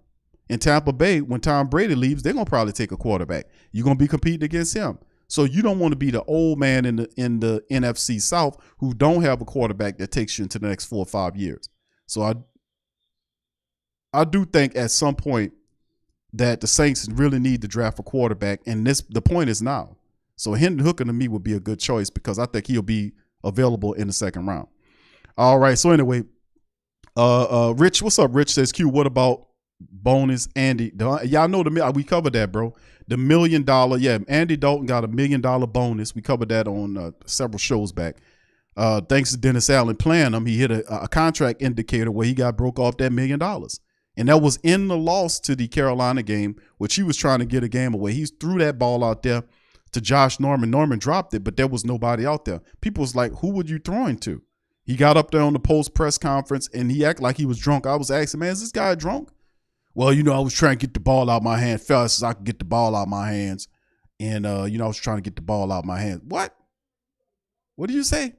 In Tampa Bay, when Tom Brady leaves, they're going to probably take a quarterback. You're going to be competing against him. So you don't want to be the old man in the NFC South who don't have a quarterback that takes you into the next 4 or 5 years. So I do think at some point that the Saints really need to draft a quarterback, and the point is now. So Hendon Hooker to me would be a good choice because I think he'll be available in the second round. All right. So anyway, Rich, what's up? Rich says, Q, what about bonus Andy? Y'all know we covered that, bro. The $1 million. Yeah, Andy Dalton got $1 million bonus. We covered that on several shows back. Thanks to Dennis Allen playing him, he hit a contract indicator where he got broke off that $1 million. And that was in the loss to the Carolina game, which he was trying to get a game away. He threw that ball out there to Josh Norman. Norman dropped it, but there was nobody out there. People was like, who would you throwing to? He got up there on the post press conference and he acted like he was drunk. I was asking, man, is this guy drunk? Well, I was trying to get the ball out of my hand fast as I could get the ball out of my hands. And, I was trying to get the ball out of my hands. What? What did you say?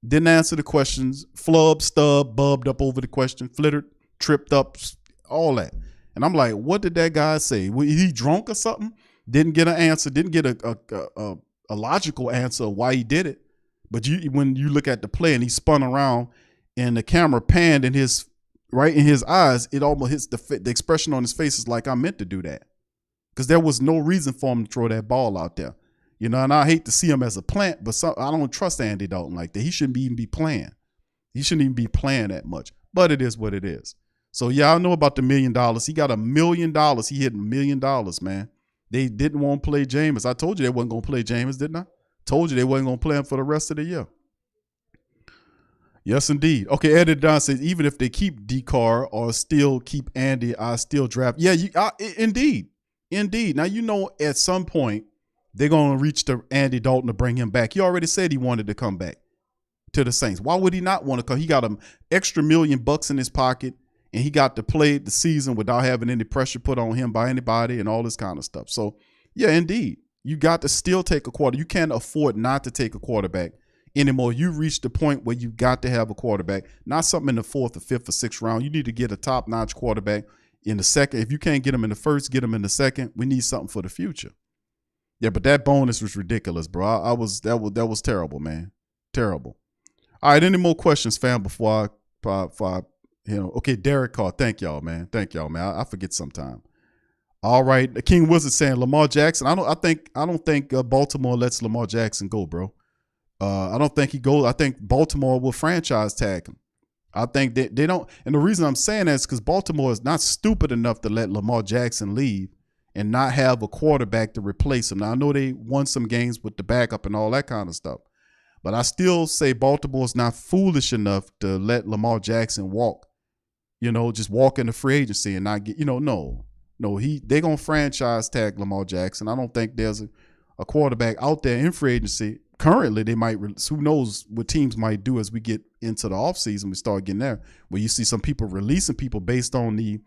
Didn't answer the questions. Flub, stub, bubbed up over the question, flittered, tripped up, all that. And I'm like, what did that guy say? Was he drunk or something? Didn't get an answer. Didn't get a logical answer of why he did it. But when you look at the play and he spun around and the camera panned in his eyes, it almost hits the expression on his face is like, I meant to do that. Because there was no reason for him to throw that ball out there. And I hate to see him as a plant, but I don't trust Andy Dalton like that. He shouldn't even be playing. He shouldn't even be playing that much. But it is what it is. So, yeah, I know about the $1 million. He got $1 million. He hit $1 million, man. They didn't want to play Jameis. I told you they wasn't going to play Jameis, didn't I? Told you they wasn't going to play him for the rest of the year. Yes, indeed. Okay, Eddie Don says, even if they keep D-Car or still keep Andy, I still draft. Yeah, indeed. Indeed. Now, at some point, they're going to reach to Andy Dalton to bring him back. He already said he wanted to come back to the Saints. Why would he not want to come? He got an extra $1 million in his pocket, and he got to play the season without having any pressure put on him by anybody and all this kind of stuff. So, yeah, indeed. You got to still take a quarterback. You can't afford not to take a quarterback anymore. You reached the point where you got to have a quarterback, not something in the 4th or 5th or 6th round. You need to get a top-notch quarterback in the second. If you can't get him in the first, get him in the second. We need something for the future. Yeah, but that bonus was ridiculous, bro. That was terrible, man. Terrible. All right, any more questions, fam, before I okay, Derek Carr. Thank y'all, man. I forget sometime. All right, the King Wizard saying Lamar Jackson. I don't think Baltimore lets Lamar Jackson go, bro. I don't think he goes. I think Baltimore will franchise tag him. I think they don't. And the reason I'm saying that is because Baltimore is not stupid enough to let Lamar Jackson leave and not have a quarterback to replace him. Now, I know they won some games with the backup and all that kind of stuff, but I still say Baltimore is not foolish enough to let Lamar Jackson walk, just walk into free agency and not get, no, they're going to franchise tag Lamar Jackson. I don't think there's a quarterback out there in free agency. Currently, they might, who knows what teams might do as we get into the offseason, we start getting there, where you see some people releasing people based on the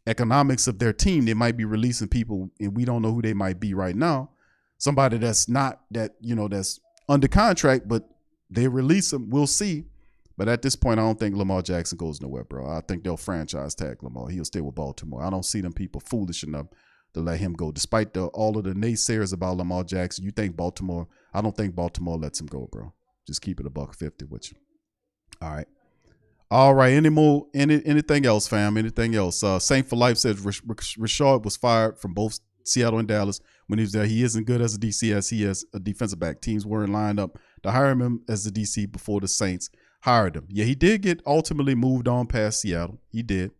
economics of their team. They might be releasing people, and we don't know who they might be right now. Somebody that's not that's under contract, but they release them. We'll see. But at this point, I don't think Lamar Jackson goes nowhere, bro. I think they'll franchise tag Lamar. He'll stay with Baltimore. I don't see them people foolish enough to let him go. Despite all of the naysayers about Lamar Jackson, I don't think Baltimore lets him go, bro. Just keep it $150 with you. All right. Anything else, fam? Anything else? Saint for Life says Rashard was fired from both Seattle and Dallas when he was there. He isn't good as a DC as he is a defensive back. Teams weren't lined up to hire him as the DC before the Saints hired him. Yeah, he did get ultimately moved on past Seattle. He did.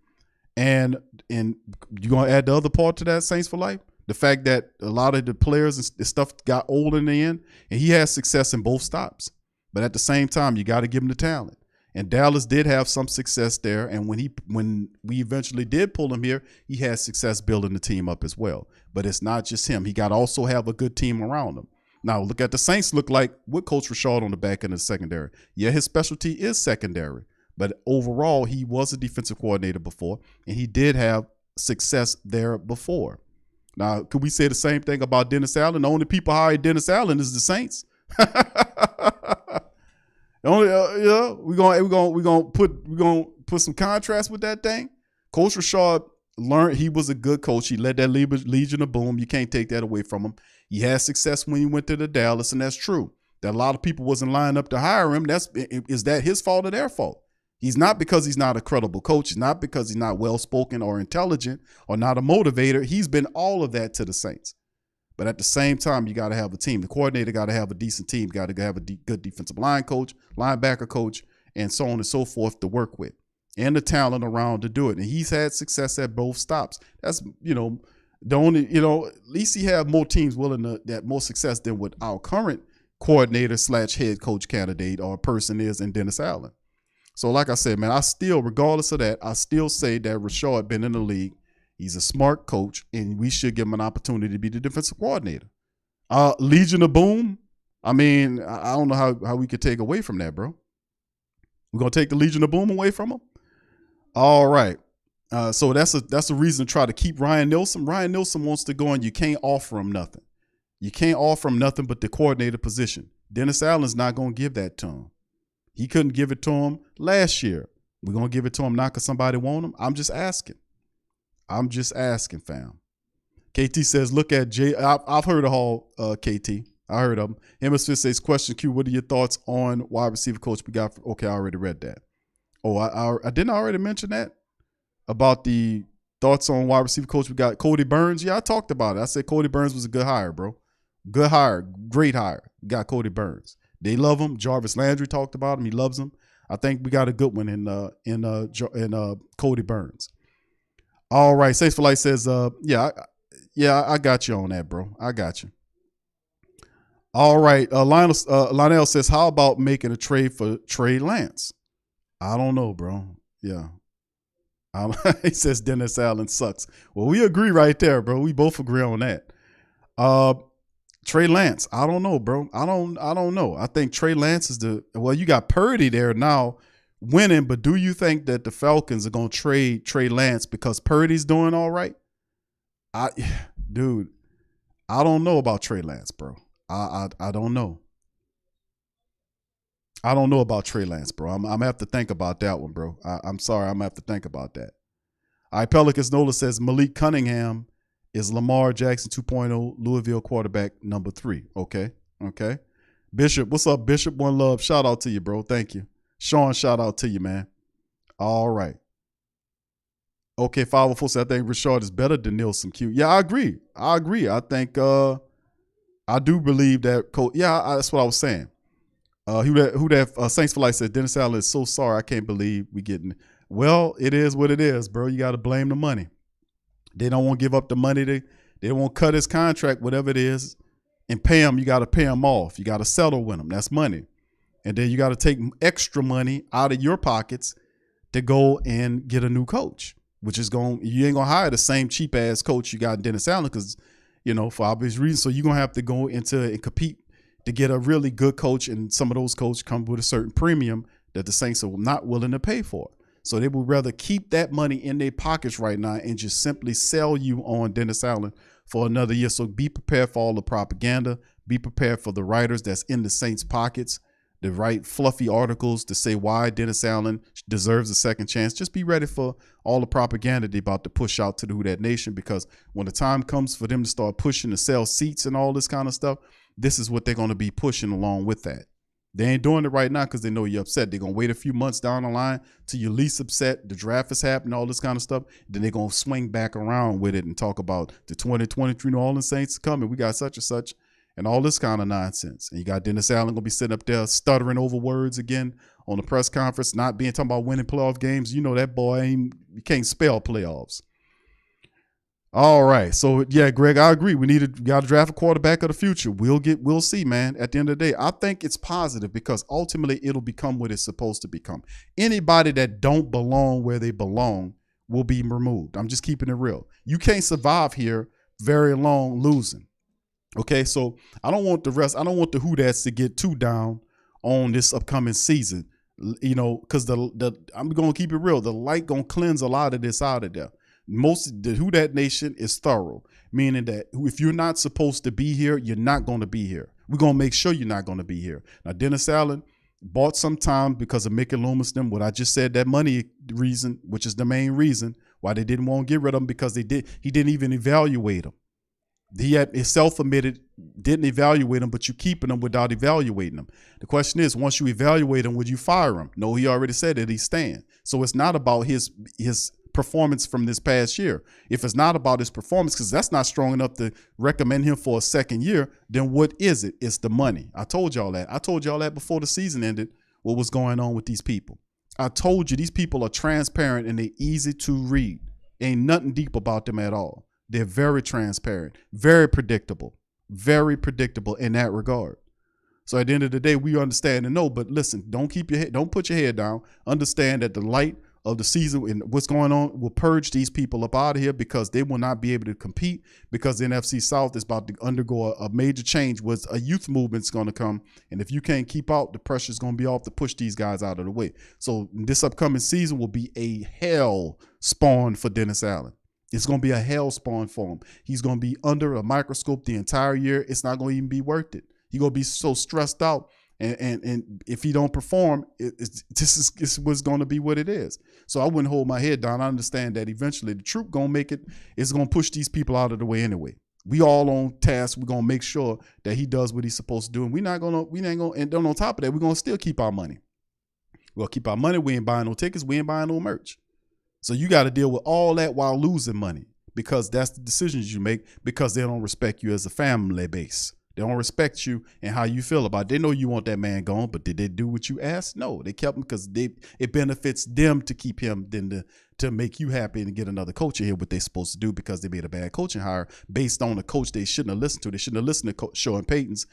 And you going to add the other part to that, Saints for Life? The fact that a lot of the players and stuff got old in the end, and he has success in both stops. But at the same time, you got to give him the talent. And Dallas did have some success there. And when we eventually did pull him here, he had success building the team up as well. But it's not just him. He got to also have a good team around him. Now, look at the Saints look like with Coach Rashard on the back end of the secondary. Yeah, his specialty is secondary. But overall, he was a defensive coordinator before, and he did have success there before. Now, could we say the same thing about Dennis Allen? The only people hiring Dennis Allen is the Saints. We're gonna put some contrast with that thing. Coach Rashard He was a good coach. He led that Legion of Boom. You can't take that away from him. He had success when he went to the Dallas, and that's true. That a lot of people wasn't lining up to hire him. Is that his fault or their fault? He's not because he's not a credible coach. It's not because he's not well-spoken or intelligent or not a motivator. He's been all of that to the Saints. But at the same time, you got to have a team. The coordinator got to have a decent team. Got to have a good defensive line coach, linebacker coach, and so on and so forth to work with. And the talent around to do it. And he's had success at both stops. That's, the only, at least he have more teams willing to that more success than what our current coordinator / head coach candidate or person is in Dennis Allen. So like I said, man, I still, regardless of that, I still say that Rashard been in the league. He's a smart coach, and we should give him an opportunity to be the defensive coordinator. Legion of Boom, I mean, I don't know how we could take away from that, bro. We're going to take the Legion of Boom away from him? All right. So that's a reason to try to keep Ryan Nielsen. Ryan Nielsen wants to go, and you can't offer him nothing. You can't offer him nothing but the coordinator position. Dennis Allen's not going to give that to him. He couldn't give it to him last year. We're going to give it to him not because somebody want him. I'm just asking. Fam. KT says, look at Jay. I've heard of all KT. I heard of him. Hemisphere says, question Q, what are your thoughts on wide receiver coach we got? Okay, I already read that. Oh, I didn't already mention that about the thoughts on wide receiver coach we got. Cody Burns. Yeah, I talked about it. I said Cody Burns was a good hire, bro. Good hire. Great hire. We got Cody Burns. They love him. Jarvis Landry talked about him. He loves him. I think we got a good one in Cody Burns. All right. Saints for Life says, I got you on that, bro. I got you. All right. Lionel says, how about making a trade for Trey Lance? I don't know, bro. Yeah. He says Dennis Allen sucks. Well, we agree right there, bro. We both agree on that. Trey Lance, I don't know, bro. I don't know. I think Trey Lance is you got Purdy there now winning, but do you think that the Falcons are going to trade Trey Lance because Purdy's doing all right? Dude, I don't know about Trey Lance, bro. I don't know. I don't know about Trey Lance, bro. I'm going to have to think about that one, bro. I'm sorry. I'm going to have to think about that. All right, Pelicans Nola says Malik Cunningham is Lamar Jackson 2.0 Louisville quarterback number 3. Okay. Bishop, what's up, Bishop? One love. Shout out to you, bro. Thank you. Sean, shout out to you, man. All right. Okay, 504 said, I think Rashard is better than Nielsen Q. Yeah, I agree. I think I do believe that that's what I was saying. Saints for Life said Dennis Allen is so sorry. I can't believe we getting. Well, it is what it is, bro. You got to blame the money. They don't want to give up the money. They won't cut his contract, whatever it is, and pay him. You got to pay him off. You got to settle with him. That's money. And then you got to take extra money out of your pockets to go and get a new coach, which is you ain't going to hire the same cheap ass coach you got in Dennis Allen because, for obvious reasons. So you're going to have to go into and compete to get a really good coach. And some of those coaches come with a certain premium that the Saints are not willing to pay for. So they would rather keep that money in their pockets right now and just simply sell you on Dennis Allen for another year. So be prepared for all the propaganda. Be prepared for the writers that's in the Saints' pockets to write fluffy articles to say why Dennis Allen deserves a second chance. Just be ready for all the propaganda they're about to push out to the Who Dat Nation, because when the time comes for them to start pushing to sell seats and all this kind of stuff, this is what they're going to be pushing along with that. They ain't doing it right now because they know you're upset. They're going to wait a few months down the line till you're least upset. The draft is happening, all this kind of stuff. Then they're going to swing back around with it and talk about the 2023 New Orleans Saints coming. We got such and such and all this kind of nonsense. And you got Dennis Allen going to be sitting up there stuttering over words again on the press conference, not being talking about winning playoff games. You know that boy you can't spell playoffs. All right. So, yeah, Greg, I agree. We got to draft a quarterback of the future. We'll see, man. At the end of the day, I think it's positive because ultimately it'll become what it's supposed to become. Anybody that don't belong where they belong will be removed. I'm just keeping it real. You can't survive here very long losing. Okay, so I don't want the Who Dats to get too down on this upcoming season, because I'm going to keep it real. The light going to cleanse a lot of this out of there. The Who Dat Nation is thorough, meaning that if you're not supposed to be here, you're not going to be here. We're going to make sure you're not going to be here. Now, Dennis Allen bought some time because of Mickey Loomis, what I just said, that money reason, which is the main reason Why they didn't want to get rid of him? Because he didn't even evaluate him. He had self-admitted, didn't evaluate him, but you keeping him without evaluating him. The question is, once you evaluate him, would you fire him? No, he already said that he's staying. So it's not about his performance from this past year. If it's not about his performance, because that's not strong enough to recommend him for a second year, then what is it? It's the money. I told y'all that. I told y'all that before the season ended, what was going on with these people. I told you these people are transparent and they're easy to read. Ain't nothing deep about them at all. They're very transparent, very predictable in that regard. So at the end of the day, we understand and know, but listen, don't put your head down. Understand that the light of the season and what's going on will purge these people up out of here, because they will not be able to compete, because the NFC South is about to undergo a major change. Was a youth movement's going to come, and if you can't keep out, the pressure's going to be off to push these guys out of the way. So this upcoming season will be a hell spawn for Dennis Allen. It's going to be a hell spawn for him. He's going to be under a microscope the entire year. It's not going to even be worth it. He's going to be so stressed out. And if he don't perform, this is what's going to be what it is. So I wouldn't hold my head down. I understand that eventually the truth going to make it. It's going to push these people out of the way anyway. We all on task. We're going to make sure that he does what he's supposed to do. And we ain't going to, and then on top of that, we're going to still keep our money. We'll keep our money. We ain't buying no tickets. We ain't buying no merch. So you got to deal with all that while losing money, because that's the decisions you make, because they don't respect you as a family base. They don't respect you and how you feel about it. They know you want that man gone, but did they do what you asked? No, they kept him because it benefits them to keep him than to make you happy and get another coach in here, what they're supposed to do, because they made a bad coaching hire based on a coach they shouldn't have listened to. They shouldn't have listened to Sean Payton's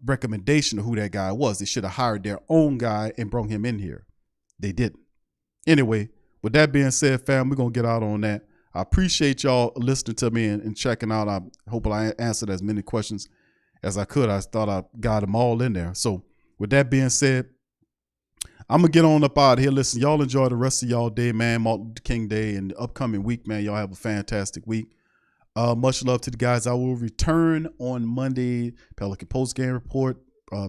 recommendation of who that guy was. They should have hired their own guy and brought him in here. They didn't. Anyway, with that being said, fam, we're going to get out on that. I appreciate y'all listening to me and checking out. I hope I answered as many questions as I could. I thought I got them all in there. So with that being said, I'm going to get on up out of here. Listen, y'all enjoy the rest of y'all day, man. Martin Luther King Day and the upcoming week, man. Y'all have a fantastic week. Much love to the guys. I will return on Monday. Pelican post-game report.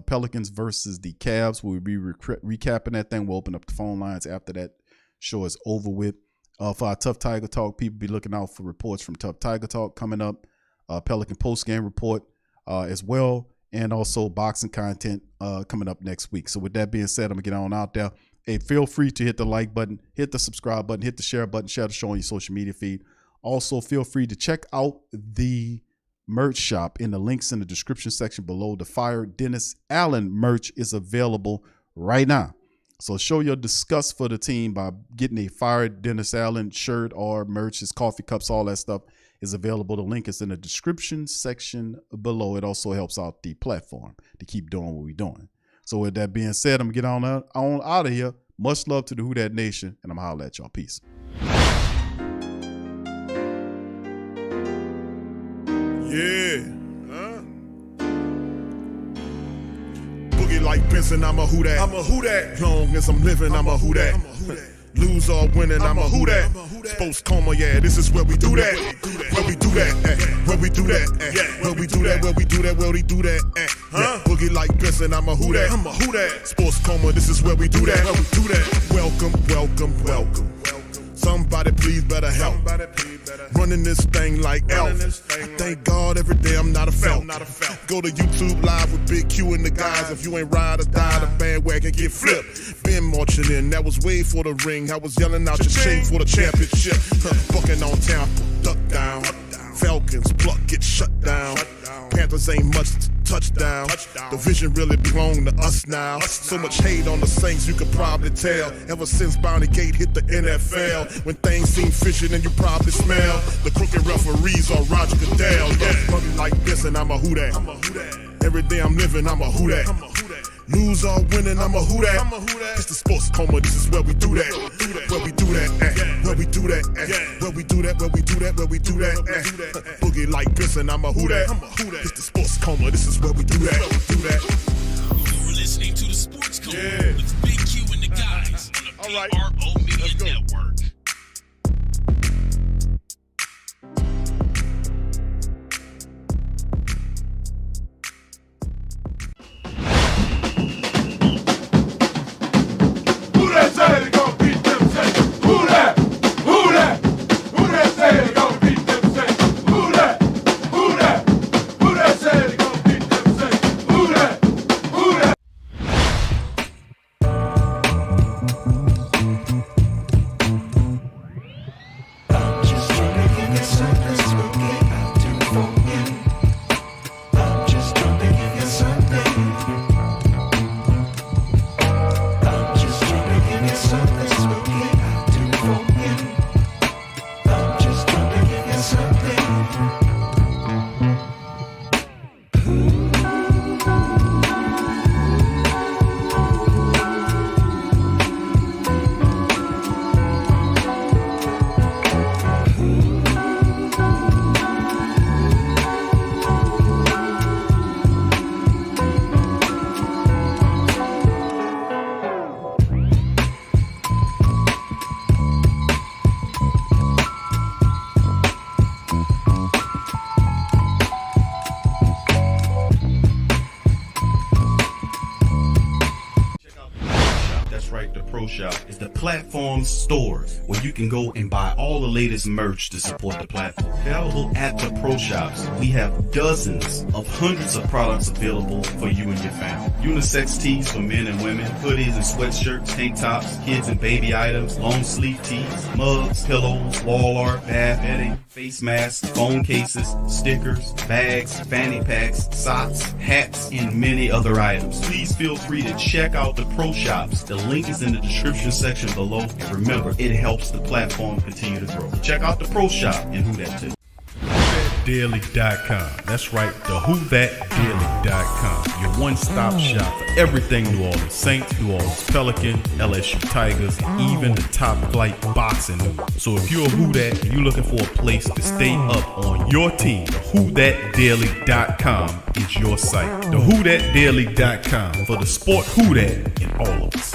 Pelicans versus the Cavs. We'll be recapping that thing. We'll open up the phone lines after that show is over with. For our Tough Tiger Talk, people be looking out for reports from Tough Tiger Talk coming up. Pelican post-game report as well. And also boxing content coming up next week. So with that being said, I'm going to get on out there. Hey, feel free to hit the like button, hit the subscribe button, hit the share button, share the show on your social media feed. Also, feel free to check out the merch shop in the links in the description section below. The Fire Dennis Allen merch is available right now. So show your disgust for the team by getting a Fire Dennis Allen shirt or merch. His coffee cups, all that stuff is available. The link is in the description section below. It also helps out the platform to keep doing what we're doing. So with that being said, I'm going to get on out of here. Much love to the Who Dat Nation, and I'm going to holler at y'all. Peace. Yeah. Boogie like Benson, I'm a Who Dat. I'm a Who Dat. Long as I'm living, I'm a Who Dat. Lose or winning, I'm a Who Dat. Sports Coma, yeah, this is where we do that. Where we do that, where we do that, where we do that, where we do that, where we do that, Boogie like Benson, I'm a Who Dat. I'm a Who Dat. Sports Coma, this is where we do that. Where we do that. Welcome, welcome, welcome. Somebody please better help. Running this thing like Elf. I thank God every day I'm not a Falcon. Go to YouTube Live with Big Q and the guys. If you ain't ride or die, the bandwagon get flipped. Been marching in, that was way for the ring. I was yelling out your shame for the championship. Bucking on Tampa, duck down. Falcons, pluck, get shut down. Panthers ain't much touchdown. The vision really belong to us now. So much hate on the Saints, you could probably tell. Ever since Bounty Gate hit the NFL, when things seem fishy and you probably smell the crooked referees or Roger Goodell. Buggy like this and I'm a Who Dat. Every day I'm living, I'm a Who Dat. Lose or winning, I'm a Who Dat. It's the Sports Coma, this is where we do that. Where we do that, where we do that, where we do that, where we do that, where we do that, Boogie like Benson, I'm a Who Dat. It's the Sports Coma, this is where we do that. You're listening to the Sports Coma with Big Q and the guys on the PRO Media Network. Who that say they gon' beat them? Say, who that? Who that? Shop is the platform's store where you can go and buy all the latest merch to support the platform. Available at the Pro Shops, we have dozens of hundreds of products available for you and your family. Unisex tees for men and women, hoodies and sweatshirts, tank tops, kids and baby items, long sleeve tees, mugs, pillows, wall art, bath bedding, face masks, phone cases, stickers, bags, fanny packs, socks, hats, and many other items. Please feel free to check out the Pro Shops. The link is in the description section below. And remember, it helps the platform continue to grow. Check out the Pro Shop and who that too. Daily.com. That's right, the WhoThatDaily.com. Your one-stop shop for everything New Orleans Saints, New Orleans Pelicans, LSU Tigers, and even the top flight boxing news. So if you're a Who That and you're looking for a place to stay up on your team, the WhoThatDaily.com is your site. The WhoThatDaily.com for the sport Who That in all of us.